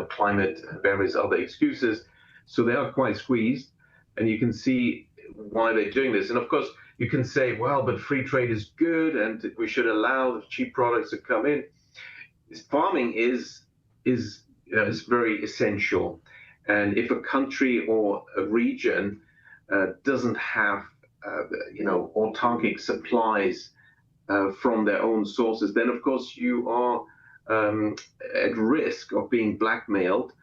climate and various other excuses. So they are quite squeezed, and you can see why they're doing this. And of course, you can say, well, but free trade is good, and we should allow the cheap products to come in. Farming is very essential. And if a country or a region doesn't have, autarkic supplies from their own sources, then of course you are at risk of being blackmailed,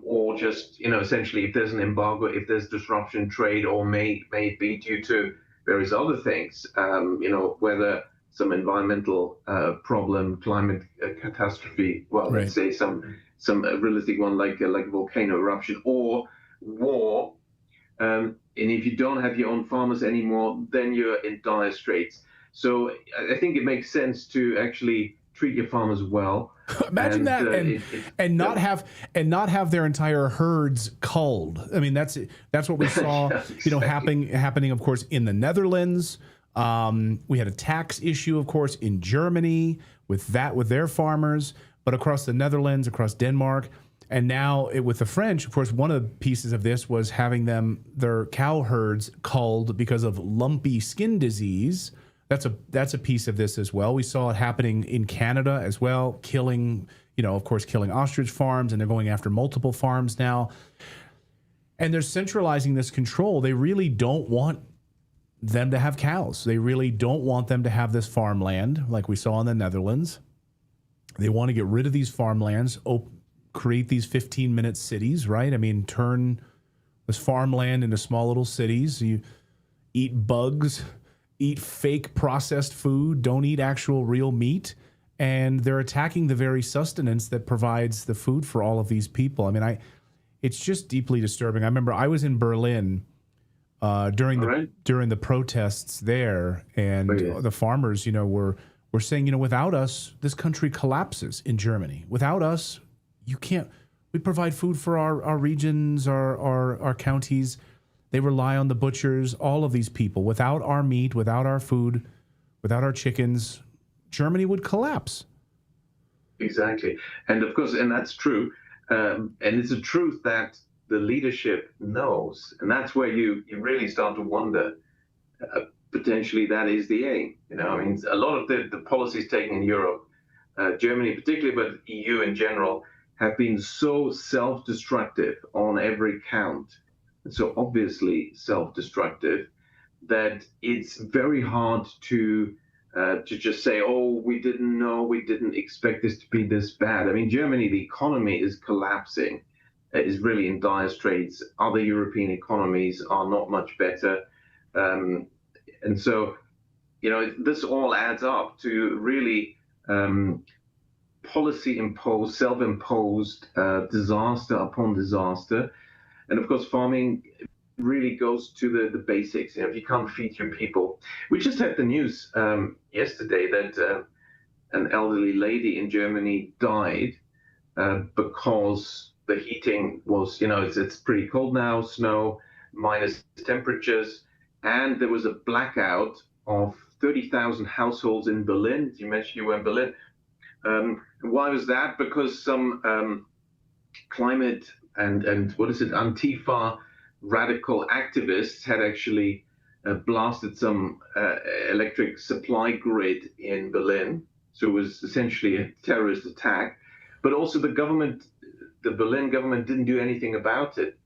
or just, essentially if there's an embargo, if there's disruption in trade, or may it be due to various other things, whether some environmental problem, climate catastrophe, well, right. Let's say some realistic one like volcano eruption or war. And if you don't have your own farmers anymore, then you're in dire straits. So I think it makes sense to actually treat your farmers well. Imagine that, and not have their entire herds culled. I mean, that's what we saw, happening, of course, in the Netherlands. We had a tax issue, of course, in Germany with their farmers, but across the Netherlands, across Denmark, and now with the French, of course, one of the pieces of this was having their cow herds culled because of lumpy skin disease. That's a piece of this as well. We saw it happening in Canada as well, killing ostrich farms, and they're going after multiple farms now. And they're centralizing this control. They really don't want them to have cows. They really don't want them to have this farmland like we saw in the Netherlands. They want to get rid of these farmlands, create these 15-minute cities, right? I mean, turn this farmland into small little cities. You eat bugs, eat fake processed food, don't eat actual real meat, and they're attacking the very sustenance that provides the food for all of these people. I mean, it's just deeply disturbing. I remember I was in Berlin during the protests there, and the farmers, were We're saying, without us, this country collapses in Germany. Without us, you can't. We provide food for our regions, our counties. They rely on the butchers, all of these people. Without our meat, without our food, without our chickens, Germany would collapse. Exactly. And of course, and that's true. And it's a truth that the leadership knows. And that's where you really start to wonder, potentially that is the aim. I mean, a lot of the policies taken in Europe, Germany particularly, but EU in general, have been so self-destructive on every count, and so obviously self-destructive, that it's very hard to just say, oh, we didn't know, we didn't expect this to be this bad. I mean, Germany, the economy is collapsing, is really in dire straits. Other European economies are not much better. And so, this all adds up to really policy-imposed, self-imposed disaster upon disaster. And of course, farming really goes to the basics. If you can't feed your people. We just had the news yesterday that an elderly lady in Germany died because the heating was, it's pretty cold now, snow, minus temperatures, and there was a blackout of 30,000 households in Berlin. You mentioned you were in Berlin. Why was that? Because some climate and what is it, Antifa radical activists had actually blasted some electric supply grid in Berlin. So it was essentially a terrorist attack. But also the Berlin government didn't do anything about it.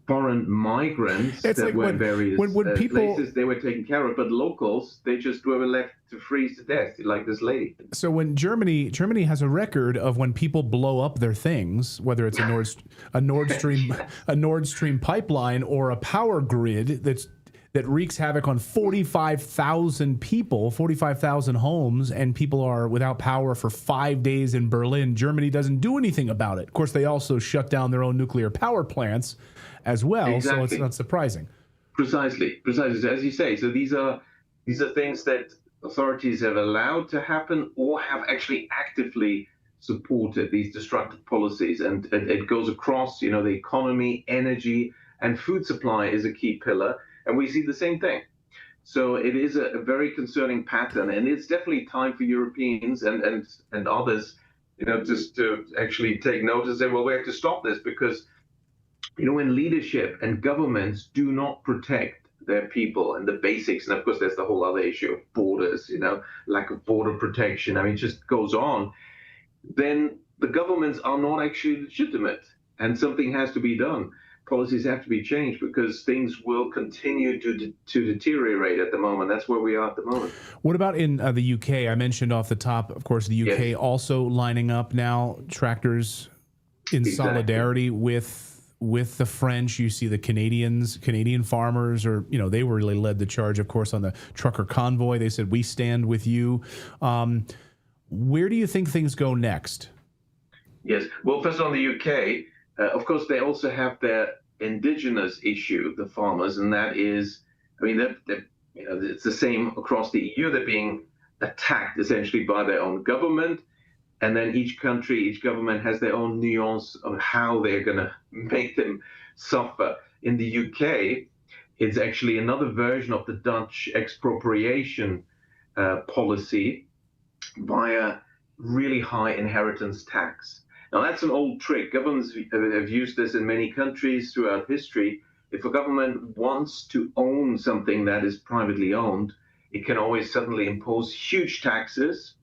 Foreign migrants that were in various places, they were taken care of, but locals, they just were left to freeze to death, like this lady. So when Germany has a record of when people blow up their things, whether it's a Nord Stream pipeline or a power grid that wreaks havoc on 45,000 people, 45,000 homes, and people are without power for 5 days in Berlin. Germany doesn't do anything about it. Of course, they also shut down their own nuclear power plants as well, exactly. So it's not surprising. Precisely, as you say. So these are things that authorities have allowed to happen or have actually actively supported these destructive policies. And it goes across, the economy, energy, and food supply is a key pillar. And we see the same thing. So it is a very concerning pattern, and it's definitely time for Europeans and others, just to actually take notice and say, well, we have to stop this because, when leadership and governments do not protect their people and the basics, and of course there's the whole other issue of borders, lack of border protection. I mean, it just goes on. Then the governments are not actually legitimate, and something has to be done. Policies have to be changed because things will continue to deteriorate at the moment. That's where we are at the moment. What about in the UK? I mentioned off the top, of course, the UK yes. also lining up now tractors in solidarity with the French. You see the Canadian farmers, or they really led the charge, of course, on the trucker convoy. They said, we stand with you. Where do you think things go next? Yes. Well, first on the UK, of course, they also have their indigenous issue, the farmers, and that is, it's the same across the EU. They're being attacked essentially by their own government, and then each government has their own nuance on how they're going to make them suffer. In the UK, it's actually another version of the Dutch expropriation policy via really high inheritance tax. Now, that's an old trick. Governments have used this in many countries throughout history. If a government wants to own something that is privately owned, it can always suddenly impose huge taxes,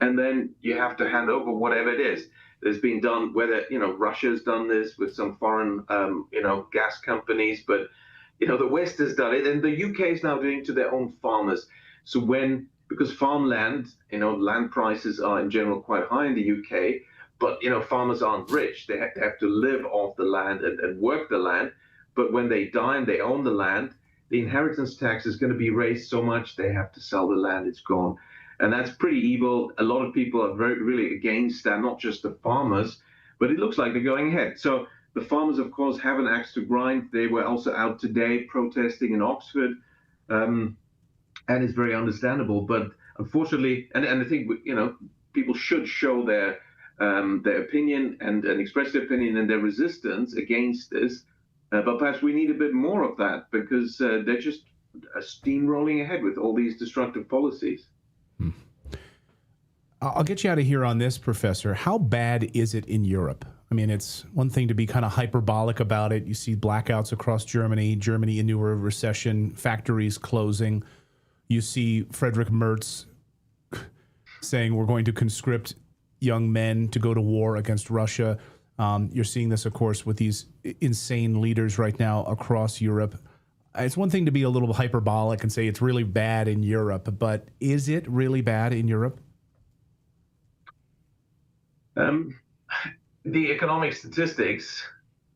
and then you have to hand over whatever it is. There's been done, whether, Russia's done this with some foreign, gas companies, but, the West has done it, and the UK is now doing it to their own farmers. So because farmland, land prices are in general quite high in the UK, but, farmers aren't rich. They have to live off the land and work the land. But when they die and they own the land, the inheritance tax is going to be raised so much they have to sell the land. It's gone. And that's pretty evil. A lot of people are really against that, not just the farmers, but it looks like they're going ahead. So the farmers, of course, have an axe to grind. They were also out today protesting in Oxford. And it's very understandable. But unfortunately, and I think, people should show their opinion and express their opinion and their resistance against this. But perhaps we need a bit more of that, because they're just steamrolling ahead with all these destructive policies. I'll get you out of here on this, Professor. How bad is it in Europe? I mean, it's one thing to be kind of hyperbolic about it. You see blackouts across Germany into a recession, factories closing. You see Friedrich Merz saying we're going to conscript young men to go to war against Russia. You're seeing this, of course, with these insane leaders right now across Europe. It's one thing to be a little hyperbolic and say it's really bad in Europe, but is it really bad in Europe? The economic statistics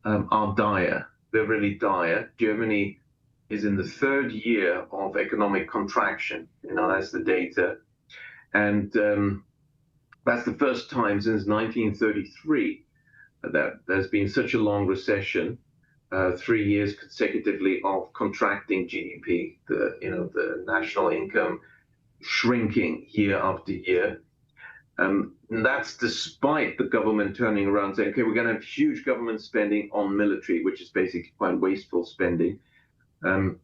are dire. They're really dire. Germany is in the third year of economic contraction. That's the data. And that's the first time since 1933 that there's been such a long recession, 3 years consecutively of contracting GDP, the national income shrinking year after year. And that's despite the government turning around and saying, okay, we're going to have huge government spending on military, which is basically quite wasteful spending. And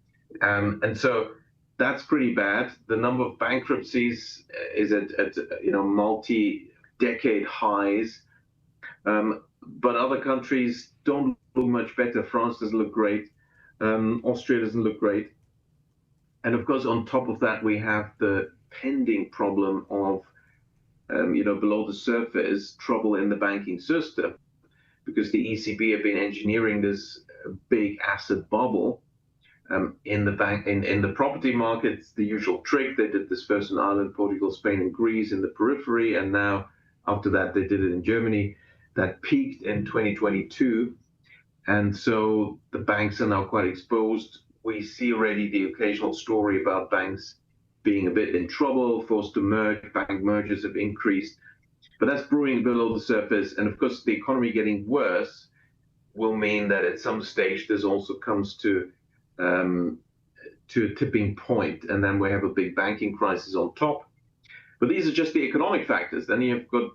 so that's pretty bad. The number of bankruptcies is at multi-decade highs. But other countries don't look much better. France doesn't look great. Austria doesn't look great. And of course, on top of that, we have the pending problem of below the surface trouble in the banking system, because the ECB have been engineering this big asset bubble in the property markets. The usual trick, they did this first in Ireland, Portugal, Spain, and Greece in the periphery, and now after that they did it in Germany. That peaked in 2022, and so the banks are now quite exposed. We see already the occasional story about banks being a bit in trouble, forced to merge. Bank mergers have increased, but that's brewing below the surface. And of course, the economy getting worse will mean that at some stage this also comes to a tipping point, and then we have a big banking crisis on top. But these are just the economic factors. Then you've got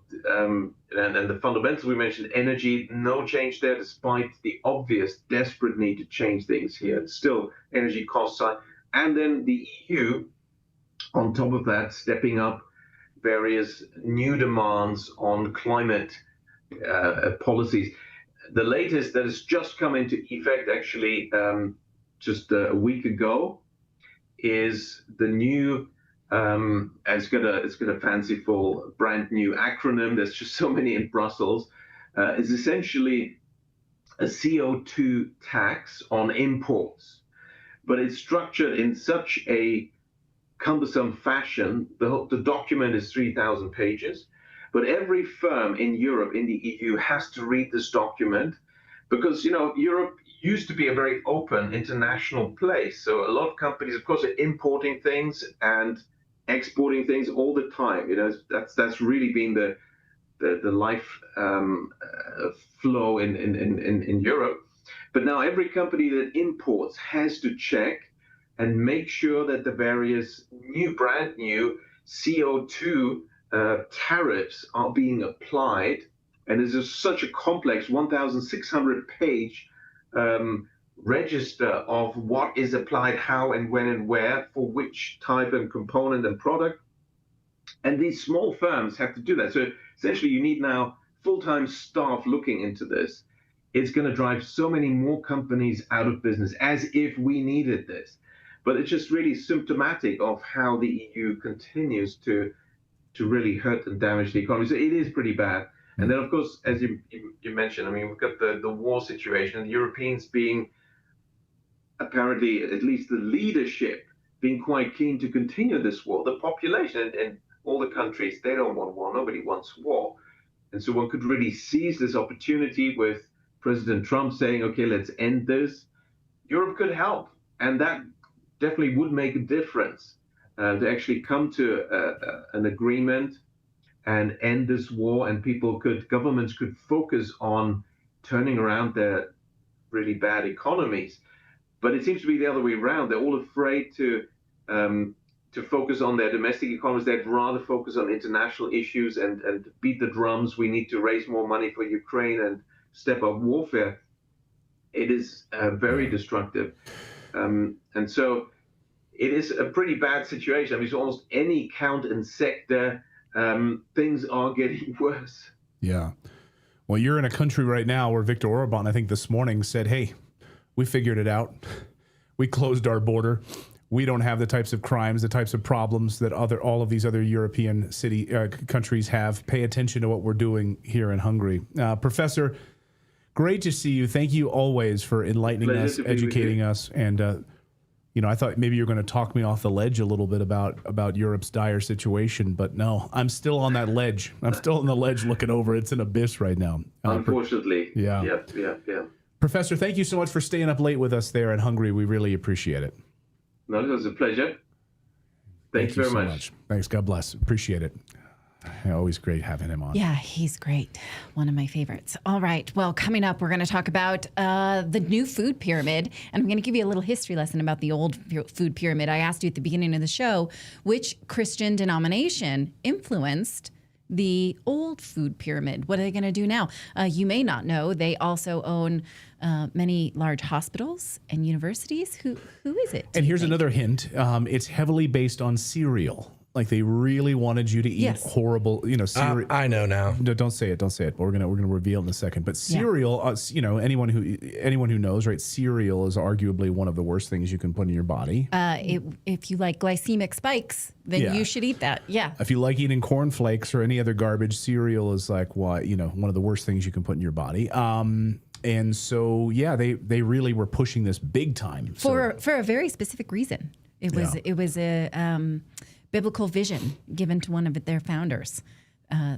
and the fundamentals we mentioned, energy, no change there, despite the obvious desperate need to change things here. It's still energy costs high, and then the EU. On top of that, stepping up various new demands on climate policies. The latest that has just come into effect, actually, just a week ago, is the new. It's got a fanciful, brand new acronym. There's just so many in Brussels. It's essentially a CO2 tax on imports, but it's structured in such a cumbersome fashion. The document is 3,000 pages, but every firm in Europe, in the EU, has to read this document, because Europe used to be a very open international place. So a lot of companies, of course, are importing things and exporting things all the time. That's really been the life flow in Europe. But now every company that imports has to check and make sure that the various brand new CO2 tariffs are being applied. And this is such a complex 1,600 page register of what is applied, how and when and where, for which type and component and product. And these small firms have to do that. So essentially you need now full-time staff looking into this. It's going to drive so many more companies out of business, as if we needed this. But it's just really symptomatic of how the EU continues to really hurt and damage the economy. So it is pretty bad. And then, of course, as you mentioned, I mean, we've got the war situation, and the Europeans being apparently, at least the leadership, being quite keen to continue this war. The population in all the countries, they don't want war. Nobody wants war. And so one could really seize this opportunity with President Trump saying, okay, let's end this. Europe could help. And that definitely would make a difference to actually come to an agreement and end this war, and governments could focus on turning around their really bad economies. But it seems to be the other way around. They're all afraid to to focus on their domestic economies. They'd rather focus on international issues and beat the drums. We need to raise more money for Ukraine and step up warfare. It is very destructive. And so it is a pretty bad situation. I mean, it's almost any count and sector, things are getting worse. Yeah. Well, you're in a country right now where Viktor Orban, I think this morning, said, hey, we figured it out. We closed our border. We don't have the types of crimes, the types of problems that all of these other European countries have. Pay attention to what we're doing here in Hungary. Professor, great to see you. Thank you always for enlightening us, educating us. And, I thought maybe you're going to talk me off the ledge a little bit about Europe's dire situation, but no, I'm still on that ledge. I'm still on the ledge looking over. It's an abyss right now. Unfortunately. Yeah. Yeah. Professor, thank you so much for staying up late with us there in Hungary. We really appreciate it. No, it was a pleasure. Thank you very much. Thanks. God bless. Appreciate it. Always great having him on. Yeah, he's great. One of my favorites. All right. Well, coming up, we're going to talk about the new food pyramid. And I'm going to give you a little history lesson about the old food pyramid. I asked you at the beginning of the show which Christian denomination influenced the old food pyramid. What are they going to do now? You may not know they also own many large hospitals and universities. Who is it? And here's another hint. It's heavily based on cereal. Like they really wanted you to eat horrible, cereal. I know now. No, don't say it. But we're gonna reveal in a second. But cereal, anyone who knows, right? Cereal is arguably one of the worst things you can put in your body. If you like glycemic spikes, then you should eat that. Yeah. If you like eating cornflakes or any other garbage, cereal is like one of the worst things you can put in your body. And so they really were pushing this big time for a very specific reason. It was a biblical vision given to one of their founders,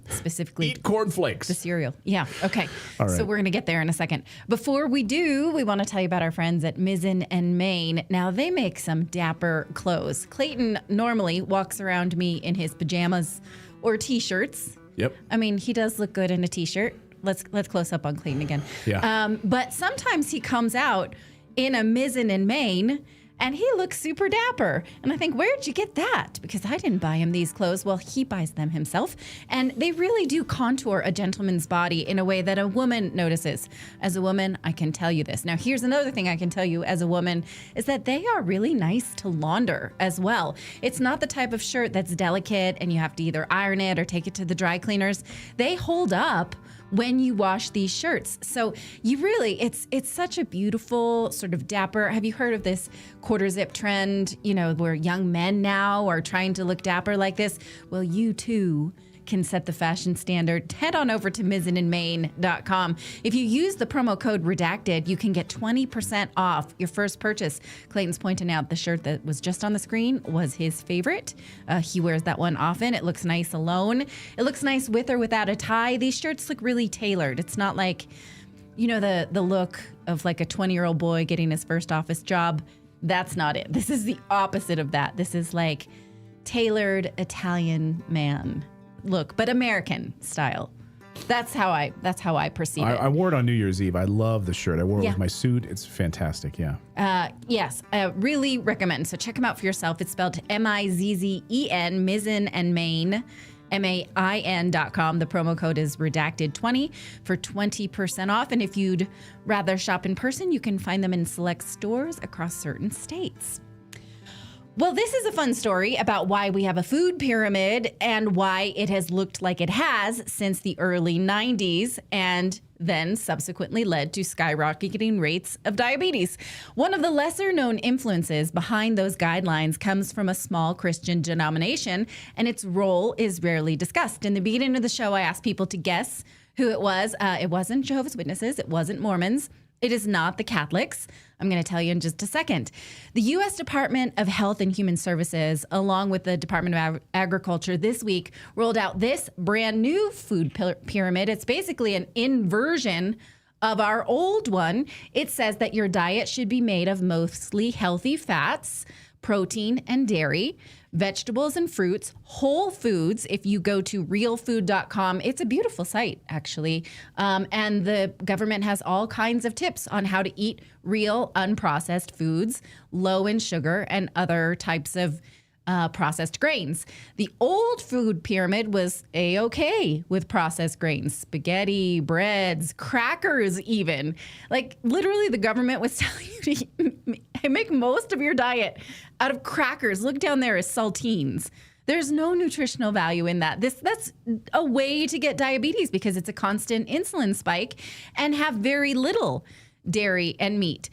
specifically. Eat cornflakes. The cereal. Yeah. Okay. All right. So we're going to get there in a second. Before we do, we want to tell you about our friends at Mizzen and Main. Now, they make some dapper clothes. Clayton normally walks around me in his pajamas or T-shirts. Yep. I mean, he does look good in a T-shirt. Let's close up on Clayton again. Yeah. But sometimes he comes out in a Mizzen and Main, and he looks super dapper. And I think, where'd you get that? Because I didn't buy him these clothes. Well, he buys them himself. And they really do contour a gentleman's body in a way that a woman notices. As a woman, I can tell you this. Now, here's another thing I can tell you as a woman is that they are really nice to launder as well. It's not the type of shirt that's delicate and you have to either iron it or take it to the dry cleaners. They hold up when you wash these shirts. So you really, it's such a beautiful sort of dapper. Have you heard of this quarter zip trend, where young men now are trying to look dapper like this? Well, you too can set the fashion standard. Head on over to mizzenandmain.com. If you use the promo code redacted, you can get 20% off your first purchase. Clayton's pointing out the shirt that was just on the screen was his favorite. He wears that one often. It looks nice alone. It looks nice with or without a tie. These shirts look really tailored. It's not like, the look of like a 20-year-old boy getting his first office job. That's not it. This is the opposite of that. This is like tailored Italian man look, but American style. That's how I perceive it. I wore it on New Year's Eve. I love the shirt. I wore it with my suit. It's fantastic. Yeah. Yes, really recommend. So check them out for yourself. It's spelled Mizzen, Mizzen and Main, MAIN.com. The promo code is redacted20 for 20% off. And if you'd rather shop in person, you can find them in select stores across certain states. Well, this is a fun story about why we have a food pyramid and why it has looked like it has since the early 90s and then subsequently led to skyrocketing rates of diabetes. One of the lesser known influences behind those guidelines comes from a small Christian denomination, and its role is rarely discussed. In the beginning of the show, I asked people to guess who it was. It wasn't Jehovah's Witnesses. It wasn't Mormons. It is not the Catholics. I'm going to tell you in just a second. The U.S. Department of Health and Human Services, along with the Department of Agriculture this week, rolled out this brand new food pyramid. It's basically an inversion of our old one. It says that your diet should be made of mostly healthy fats, protein and dairy, vegetables and fruits, whole foods. If you go to realfood.com, it's a beautiful site, actually. And the government has all kinds of tips on how to eat real, unprocessed foods, low in sugar and other types of processed grains. The old food pyramid was A-okay with processed grains, spaghetti, breads, crackers even. Like literally the government was telling you to make most of your diet out of crackers. Look down there as saltines. There's no nutritional value in that. That's a way to get diabetes because it's a constant insulin spike and have very little dairy and meat.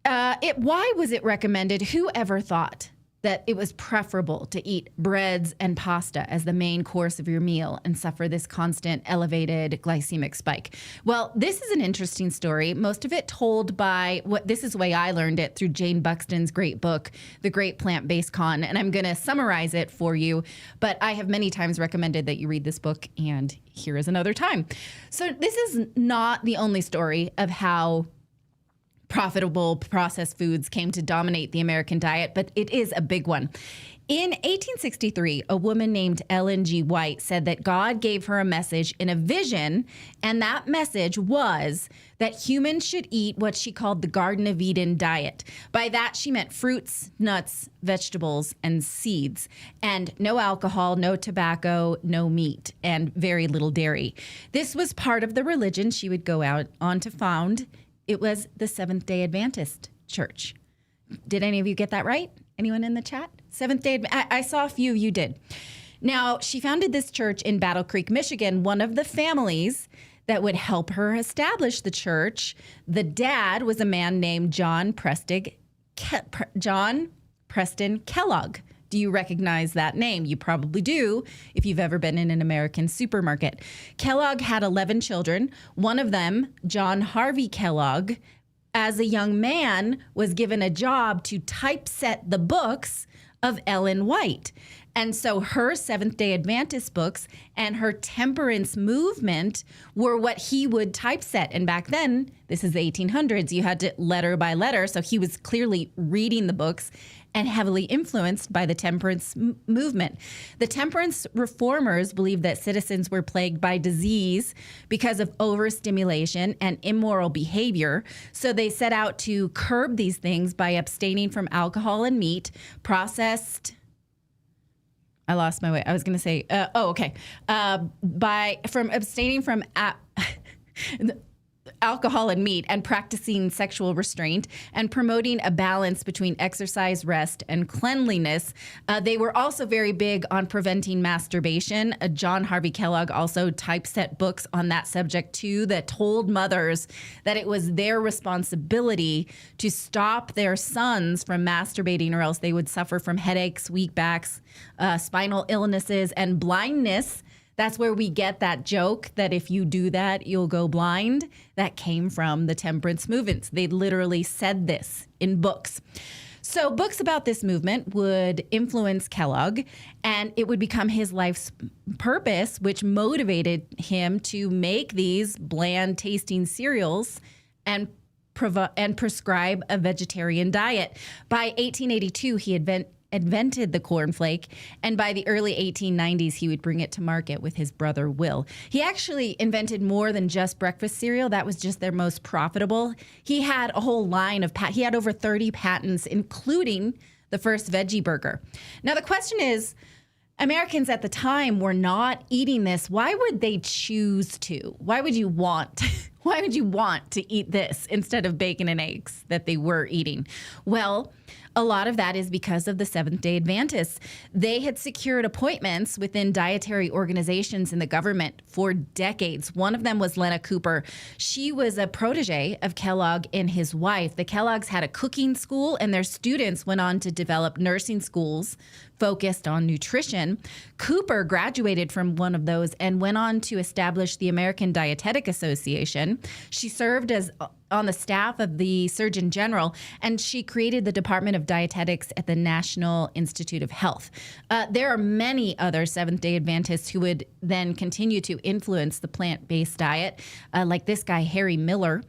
Why was it recommended? Who ever thought that it was preferable to eat breads and pasta as the main course of your meal and suffer this constant elevated glycemic spike? Well, this is an interesting story. Most of it told by this is the way I learned it through Jane Buxton's great book, The Great Plant-Based Con. And I'm going to summarize it for you, but I have many times recommended that you read this book, and here is another time. So this is not the only story of how profitable processed foods came to dominate the American diet, but it is a big one. In 1863, a woman named Ellen G. White said that God gave her a message in a vision, and that message was that humans should eat what she called the Garden of Eden diet. By that, she meant fruits, nuts, vegetables, and seeds, and no alcohol, no tobacco, no meat, and very little dairy. This was part of the religion she would go out on to found. It was the Seventh-day Adventist Church. Did any of you get that right? Anyone in the chat? Seventh-day I saw a few of you did. Now, she founded this church in Battle Creek, Michigan. One of the families that would help her establish the church, the dad was a man named John Preston Kellogg. Do you recognize that name? You probably do if you've ever been in an American supermarket. Kellogg had 11 children. One of them, John Harvey Kellogg, as a young man, was given a job to typeset the books of Ellen White. And so her Seventh-day Adventist books and her temperance movement were what he would typeset. And back then, this is the 1800s, you had to letter by letter. So he was clearly reading the books and heavily influenced by the temperance movement. The temperance reformers believed that citizens were plagued by disease because of overstimulation and immoral behavior. So they set out to curb these things by abstaining from alcohol and meat, processed. I lost my way. I was going to say, from abstaining from alcohol and meat and practicing sexual restraint and promoting a balance between exercise, rest, and cleanliness. They were also very big on preventing masturbation. John Harvey Kellogg also typeset books on that subject too that told mothers that it was their responsibility to stop their sons from masturbating or else they would suffer from headaches, weak backs, spinal illnesses, and blindness. That's where we get that joke that if you do that, you'll go blind. That came from the temperance movements. They literally said this in books. So books about this movement would influence Kellogg, and it would become his life's purpose, which motivated him to make these bland-tasting cereals and prescribe a vegetarian diet. By 1882, he invented the cornflake, and by the early 1890s, he would bring it to market with his brother Will. He actually invented more than just breakfast cereal. That was just their most profitable. He had a whole line of he had over 30 patents, including the first veggie burger. Now, the question is, Americans at the time were not eating this. Why would they choose to? Why would you want to eat this instead of bacon and eggs that they were eating? Well, a lot of that is because of the Seventh-day Adventists. They had secured appointments within dietary organizations in the government for decades. One of them was Lena Cooper. She was a protege of Kellogg and his wife. The Kellogg's had a cooking school, and their students went on to develop nursing schools focused on nutrition. Cooper graduated from one of those and went on to establish the American Dietetic Association. She served as on the staff of the Surgeon General, and she created the Department of Dietetics at the National Institute of Health. There are many other Seventh-day Adventists who would then continue to influence the plant-based diet, like this guy, Harry Miller.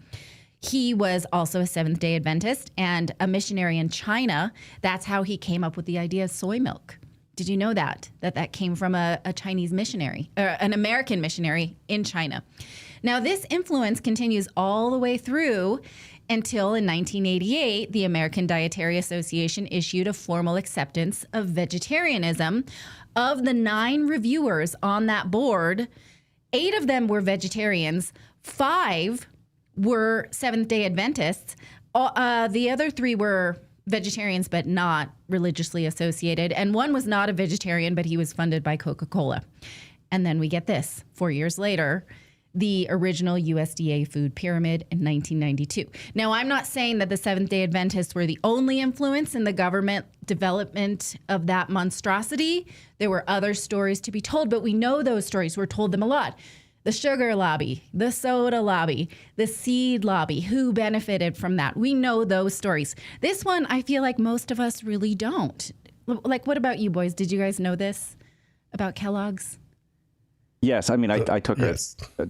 He was also a Seventh-day Adventist and a missionary in China. That's how he came up with the idea of soy milk. Did you know that came from a Chinese missionary, or an American missionary in China? Now, this influence continues all the way through until in 1988, the American Dietary Association issued a formal acceptance of vegetarianism. Of the 9 reviewers on that board, 8 of them were vegetarians, 5 were Seventh-day Adventists. The other 3 were vegetarians but not religiously associated, and 1 was not a vegetarian, but he was funded by Coca-Cola. And then we get this, 4 years later, the original USDA food pyramid in 1992. Now, I'm not saying that the Seventh-day Adventists were the only influence in the government development of that monstrosity. There were other stories to be told, but we know those stories. We're told them a lot. The sugar lobby, the soda lobby, the seed lobby, who benefited from that? We know those stories. This one, I feel like most of us really don't. Like, what about you boys? Did you guys know this about Kellogg's? Yes, I mean, I took yes. a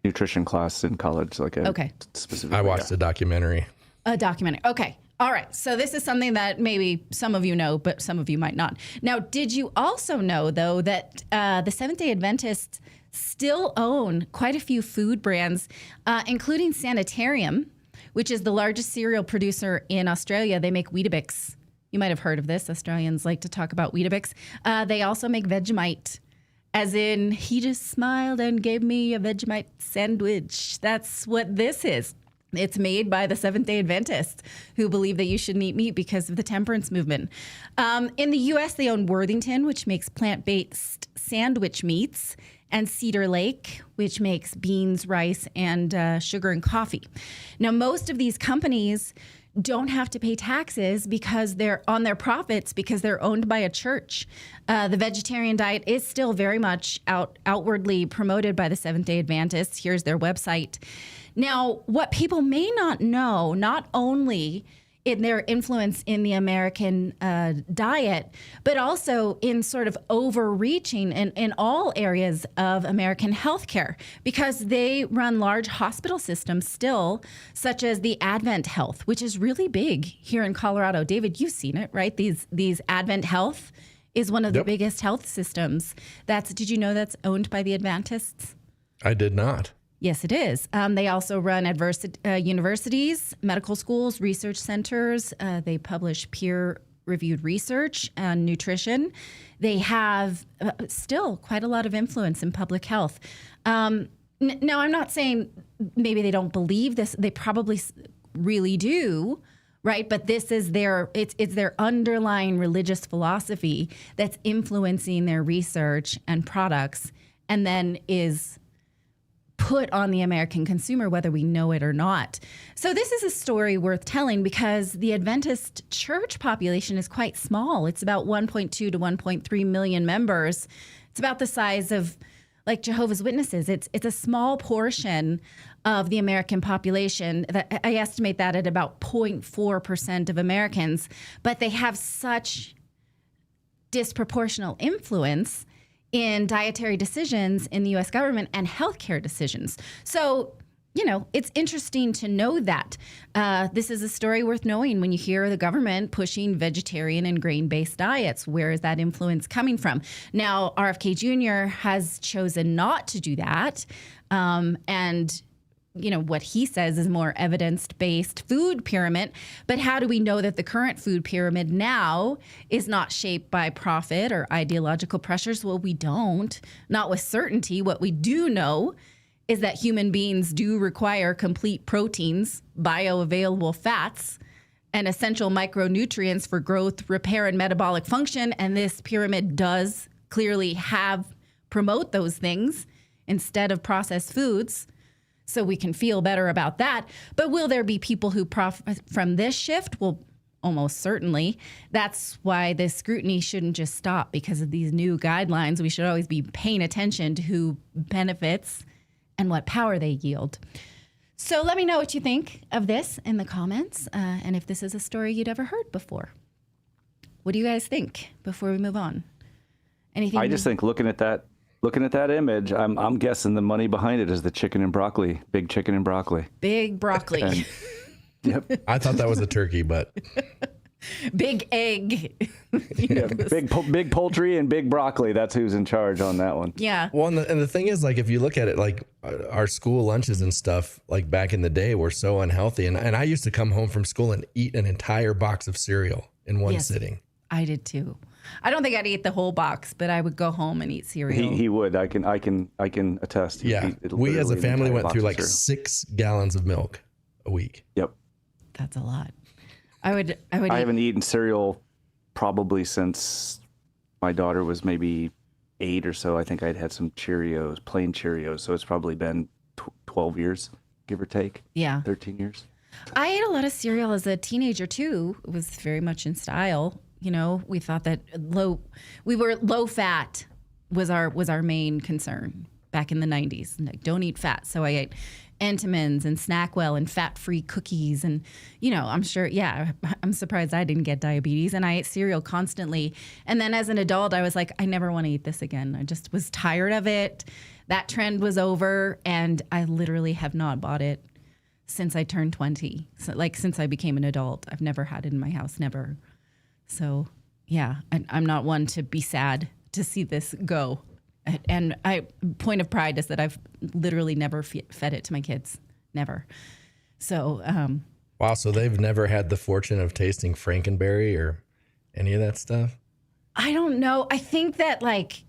nutrition class in college, Okay. specifically. I watched a documentary. A documentary. Okay. All right. So this is something that maybe some of you know, but some of you might not. Now, did you also know, though, that the Seventh-day Adventists still own quite a few food brands, including Sanitarium, which is the largest cereal producer in Australia. They make Weetabix. You might have heard of this. Australians like to talk about Weetabix. They also make Vegemite. As in, he just smiled and gave me a Vegemite sandwich. That's what this is. It's made by the Seventh-day Adventists who believe that you shouldn't eat meat because of the temperance movement. In the U.S., they own Worthington, which makes plant-based sandwich meats, and Cedar Lake, which makes beans, rice, and sugar and coffee. Now, most of these companies don't have to pay taxes because they're on their profits because they're owned by a church. The vegetarian diet is still very much outwardly promoted by the Seventh-day Adventists. Here's their website. Now, what people may not know, not only in their influence in the American diet, but also in sort of overreaching in all areas of American healthcare, because they run large hospital systems still, such as the Advent Health, which is really big here in Colorado. David, you've seen it, right? These Advent Health is one of the biggest health systems. Did you know that's owned by the Adventists? I did not. Yes, it is. They also run universities, medical schools, research centers. They publish peer-reviewed research on nutrition. They have still quite a lot of influence in public health. Now, I'm not saying maybe they don't believe this. They probably really do, right? But this is it's their underlying religious philosophy that's influencing their research and products, and then is put on the American consumer, whether we know it or not. So this is a story worth telling because the Adventist church population is quite small. It's about 1.2 to 1.3 million members. It's about the size of like Jehovah's Witnesses. It's a small portion of the American population. I estimate that at about 0.4% of Americans, but they have such disproportional influence in dietary decisions in the U.S. government and healthcare decisions. So, it's interesting to know that. This is a story worth knowing when you hear the government pushing vegetarian and grain-based diets. Where is that influence coming from? Now, RFK Jr. has chosen not to do that. And what he says is more evidence-based food pyramid. But how do we know that the current food pyramid now is not shaped by profit or ideological pressures? Well, we don't. Not with certainty. What we do know is that human beings do require complete proteins, bioavailable fats, and essential micronutrients for growth, repair, and metabolic function. And this pyramid does clearly promote those things instead of processed foods. So we can feel better about that. But will there be people who profit from this shift? Well, almost certainly. That's why this scrutiny shouldn't just stop because of these new guidelines. We should always be paying attention to who benefits and what power they yield. So let me know what you think of this in the comments, and if this is a story you'd ever heard before. What do you guys think before we move on? Anything? I just think looking at that image, I'm guessing the money behind it is the chicken and broccoli, big chicken and broccoli. Big broccoli. Yep. I thought that was a turkey, but Big egg. Yeah, big poultry and big broccoli. That's who's in charge on that one. Yeah. Well, and the thing is, like, if you look at it, like our school lunches and stuff, like back in the day, were so unhealthy. And I used to come home from school and eat an entire box of cereal in one sitting. I did too. I don't think I'd eat the whole box, but I would go home and eat cereal. He would. I can attest. Yeah. We as a family went through like 6 gallons of milk a week. Yep. That's a lot. I haven't eaten cereal probably since my daughter was maybe 8 or so. I think I'd had some Cheerios, plain Cheerios. So it's probably been 12 years, give or take. Yeah. 13 years. I ate a lot of cereal as a teenager too. It was very much in style. You know, we thought that low fat was our main concern back in the 90s. Like, don't eat fat. So I ate Entenmann's and Snackwell and fat-free cookies. And, you know, I'm surprised I didn't get diabetes. And I ate cereal constantly. And then as an adult, I was like, I never want to eat this again. I just was tired of it. That trend was over. And I literally have not bought it since I turned 20. So, like, since I became an adult. I've never had it in my house, never. So, yeah, I'm not one to be sad to see this go. And point of pride is that I've literally never fed it to my kids. Never. So, wow. So they've never had the fortune of tasting Frankenberry or any of that stuff? I don't know. I think that, like,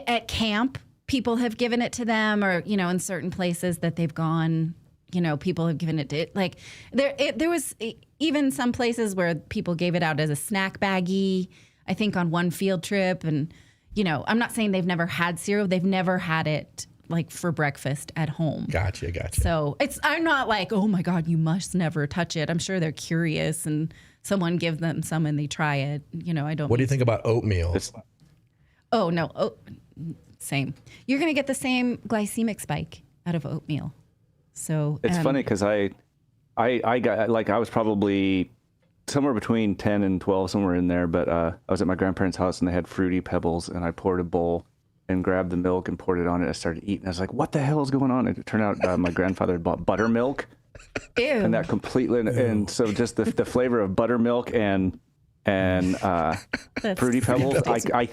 at camp, people have given it to them, or, you know, in certain places that they've gone, you know, people have given it to it. Like, there was even some places where people gave it out as a snack baggie, I think on one field trip. And, you know, I'm not saying they've never had cereal. They've never had it, like, for breakfast at home. Gotcha. So I'm not like, oh my God, you must never touch it. I'm sure they're curious and someone gives them some and they try it. You know, I don't. What do you think about oatmeal? Oh, no. Oh, same. You're going to get the same glycemic spike out of oatmeal. So it's funny because I got, like, I was probably somewhere between 10 and 12, somewhere in there. But I was at my grandparents' house and they had Fruity Pebbles, and I poured a bowl and grabbed the milk and poured it on it. I started eating. I was like, what the hell is going on? And it turned out my grandfather had bought buttermilk. Ew. And that completely, and so just the flavor of buttermilk and Fruity Pebbles.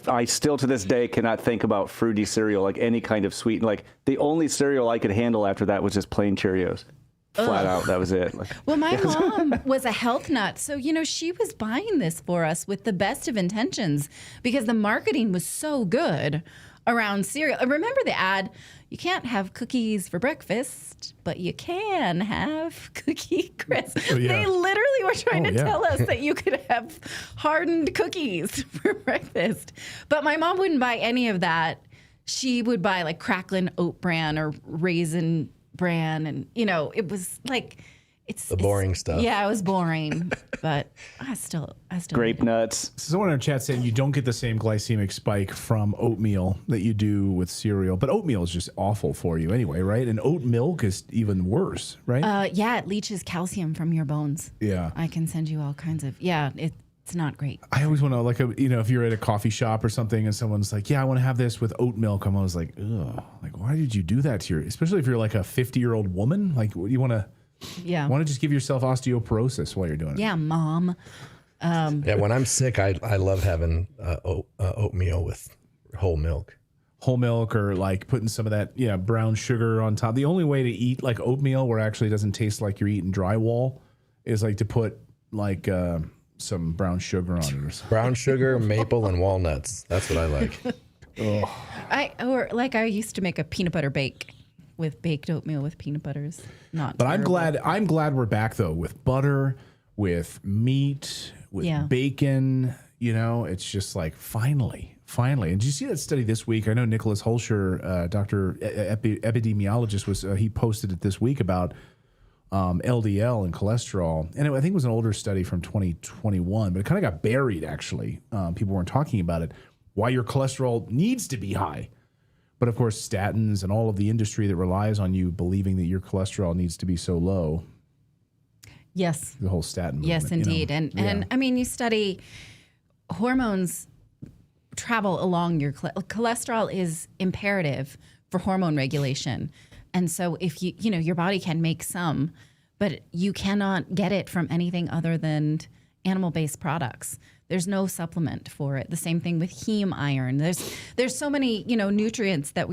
I still to this day cannot think about fruity cereal, like any kind of sweet. Like, the only cereal I could handle after that was just plain Cheerios. Flat out, that was it. Like, well, my mom was a health nut. So, you know, she was buying this for us with the best of intentions because the marketing was so good around cereal. Remember the ad, you can't have cookies for breakfast, but you can have Cookie Crisp. Oh, yeah. They literally were trying to tell us that you could have hardened cookies for breakfast. But my mom wouldn't buy any of that. She would buy, like, Cracklin Oat Bran or Raisin Bran, and, you know, it was like, it's the boring stuff. Yeah, it was boring, but I still grape nuts. Someone in our chat saying you don't get the same glycemic spike from oatmeal that you do with cereal, but oatmeal is just awful for you anyway, right? And oat milk is even worse, right? Yeah, it leaches calcium from your bones. Yeah, I can send you all kinds of. Yeah, it's not great. I always want to, like, you know, if you're at a coffee shop or something and someone's like, yeah, I want to have this with oat milk. I'm always like, ugh, like, why did you do that to especially if you're like a 50-year-old woman? Like, you want to just give yourself osteoporosis while you're doing it. Yeah, mom. Yeah, when I'm sick, I love having oatmeal with whole milk. Whole milk, or like putting some of that brown sugar on top. The only way to eat like oatmeal where it actually doesn't taste like you're eating drywall is like to put like some brown sugar on it or something. Brown sugar, maple, and walnuts. That's what I like. I used to make a peanut butter bake with baked oatmeal with peanut butters. But terrible. I'm glad we're back though, with butter, with meat, with bacon. You know, it's just like finally. And did you see that study this week? I know Nicholas Holscher, doctor epidemiologist, he posted it this week about LDL and cholesterol. And I think it was an older study from 2021, but it kind of got buried, actually. People weren't talking about it. Why your cholesterol needs to be high. But of course, statins and all of the industry that relies on you believing that your cholesterol needs to be so low. Yes. The whole statin movement. Yes, indeed. You know? And I mean, you study hormones travel along your cholesterol is imperative for hormone regulation. And so if your body can make some, but you cannot get it from anything other than animal-based products. There's no supplement for it. The same thing with heme iron. There's so many, nutrients that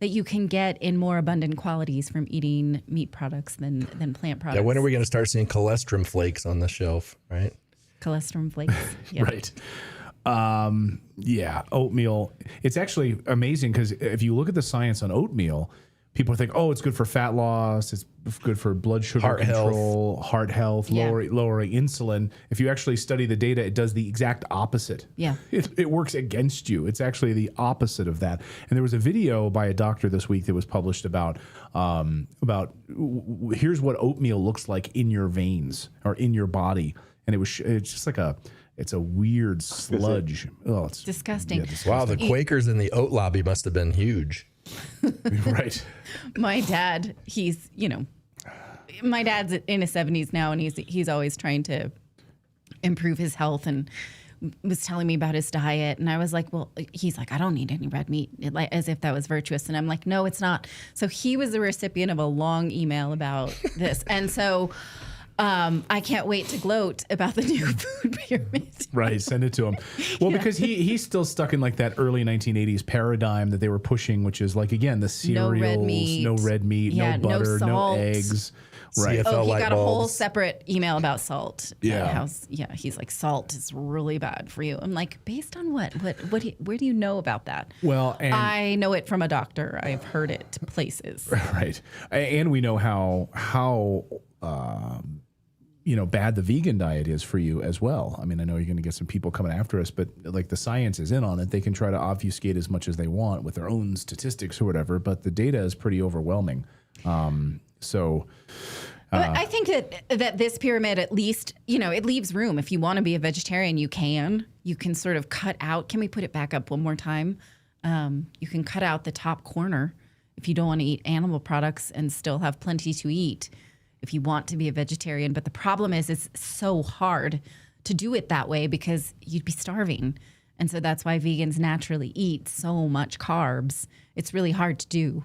you can get in more abundant qualities from eating meat products than plant products. Yeah, when are we going to start seeing cholesterol flakes on the shelf, right? Cholesterol flakes. Yeah. Right. Oatmeal. It's actually amazing because if you look at the science on oatmeal, people think, oh, it's good for fat loss. It's good for blood sugar control, heart health, lowering insulin. If you actually study the data, it does the exact opposite. Yeah. It works against you. It's actually the opposite of that. And there was a video by a doctor this week that was published about here's what oatmeal looks like in your veins or in your body. And it's just like it's a weird sludge. Oh, it's disgusting. Yeah, disgusting. Wow, the Quakers in the oat lobby must have been huge. Right. My dad, my dad's in his 70s now, and he's always trying to improve his health and was telling me about his diet. And I was like, well, he's like, I don't need any red meat, as if that was virtuous. And I'm like, no, it's not. So he was the recipient of a long email about this. And so I can't wait to gloat about the new food pyramid. Right, send it to him. Well, because he's still stuck in like that early 1980s paradigm that they were pushing, which is like, again, the cereals, no red meat, no butter, no eggs. Right. CFL he got a whole bulbs. separate email about salt. Yeah. He's like, salt is really bad for you. I'm like, based on what? Where do you know about that? Well, and I know it from a doctor. I've heard it places. Right. And we know how bad the vegan diet is for you as well. I mean, I know you're going to get some people coming after us, but like the science is in on it. They can try to obfuscate as much as they want with their own statistics or whatever, but the data is pretty overwhelming. But I think that this pyramid, at least, it leaves room. If you want to be a vegetarian, you can sort of cut out. Can we put it back up one more time? You can cut out the top corner if you don't want to eat animal products and still have plenty to eat if you want to be a vegetarian. But the problem is it's so hard to do it that way because you'd be starving. And so that's why vegans naturally eat so much carbs. It's really hard to do.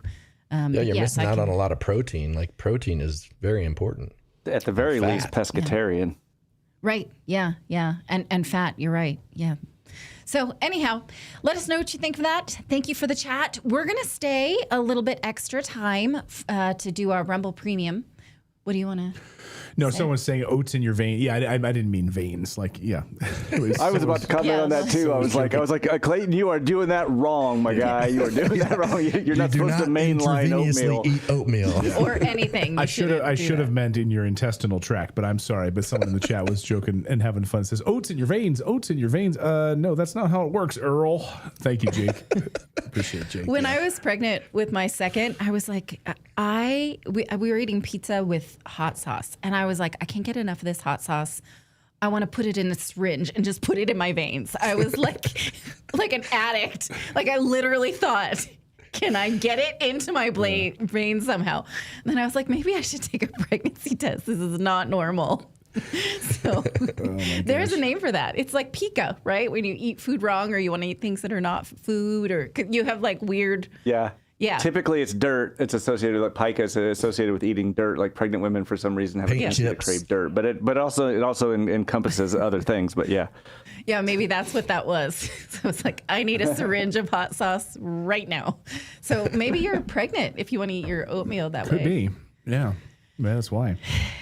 You're missing out on a lot of protein. Like protein is very important. At the very least, pescatarian. Right. Yeah. And fat. You're right. Yeah. So anyhow, let us know what you think of that. Thank you for the chat. We're going to stay a little bit extra time to do our Rumble Premium. What do you want to No, someone's saying oats in your vein. Yeah, I didn't mean veins. Like, yeah. I was about to comment on that too. I was like, Clayton, you are doing that wrong, my guy. You are doing that wrong. You're not supposed to mainline oatmeal. Eat oatmeal. Or anything. I should have meant in your intestinal tract, but I'm sorry. But someone in the chat was joking and having fun. Says oats in your veins. Oats in your veins. No, that's not how it works, Earl. Thank you, Jake. Appreciate it, Jake. When I was pregnant with my second, I was like, we were eating pizza with hot sauce, and I was like, I can't get enough of this hot sauce. I want to put it in a syringe and just put it in my veins. I was like an addict. Like I literally thought, can I get it into my veins somehow? And then I was like, maybe I should take a pregnancy test. This is not normal. So there's a name for that. It's like pica, right? When you eat food wrong or you want to eat things that are not food, or you have like weird. Yeah. Typically, it's dirt. It's associated with pica. It's associated with eating dirt. Like pregnant women, for some reason, have a tendency to crave dirt. But it also encompasses other things. But yeah. Yeah, maybe that's what that was. So it's like, I need a syringe of hot sauce right now. So maybe you're pregnant if you want to eat your oatmeal that way. Could be. Yeah. That's why.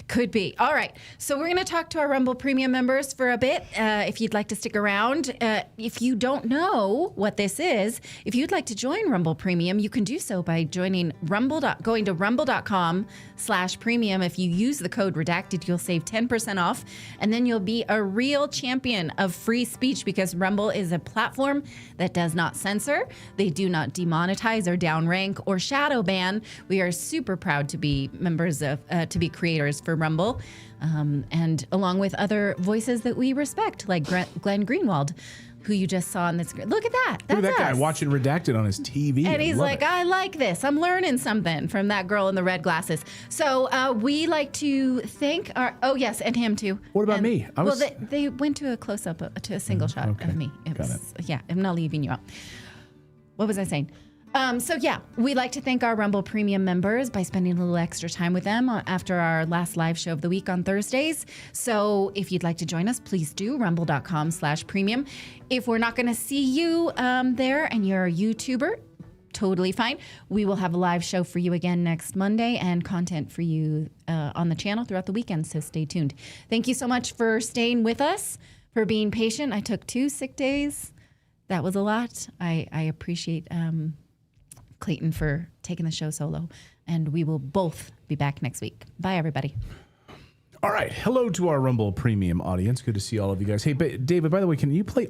Could be. All right. So we're going to talk to our Rumble Premium members for a bit. If you'd like to stick around. If you don't know what this is, if you'd like to join Rumble Premium, you can do so by joining going to rumble.com/premium. If you use the code redacted, you'll save 10% off. And then you'll be a real champion of free speech, because Rumble is a platform that does not censor. They do not demonetize or downrank or shadow ban. We are super proud to be members of to be creators for Rumble, and along with other voices that we respect, like Glenn Greenwald, who you just saw on the screen. Look at that. That's Look at that us. guy watching Redacted on his TV. And he's like, I like this. I'm learning something from that girl in the red glasses. So we like to thank our, and him too. What about me? They went to a close-up, to a single shot of me. Yeah, I'm not leaving you out. What was I saying? So yeah, we like to thank our Rumble Premium members by spending a little extra time with them after our last live show of the week on Thursdays. So if you'd like to join us, please do rumble.com/premium. If we're not going to see you there and you're a YouTuber, totally fine. We will have a live show for you again next Monday and content for you on the channel throughout the weekend. So stay tuned. Thank you so much for staying with us, for being patient. I took 2 sick days. That was a lot. I appreciate Clayton for taking the show solo, and we will both be back next week. Bye, everybody. All right. Hello to our Rumble Premium audience. Good to see all of you guys. Hey, David, by the way, can you play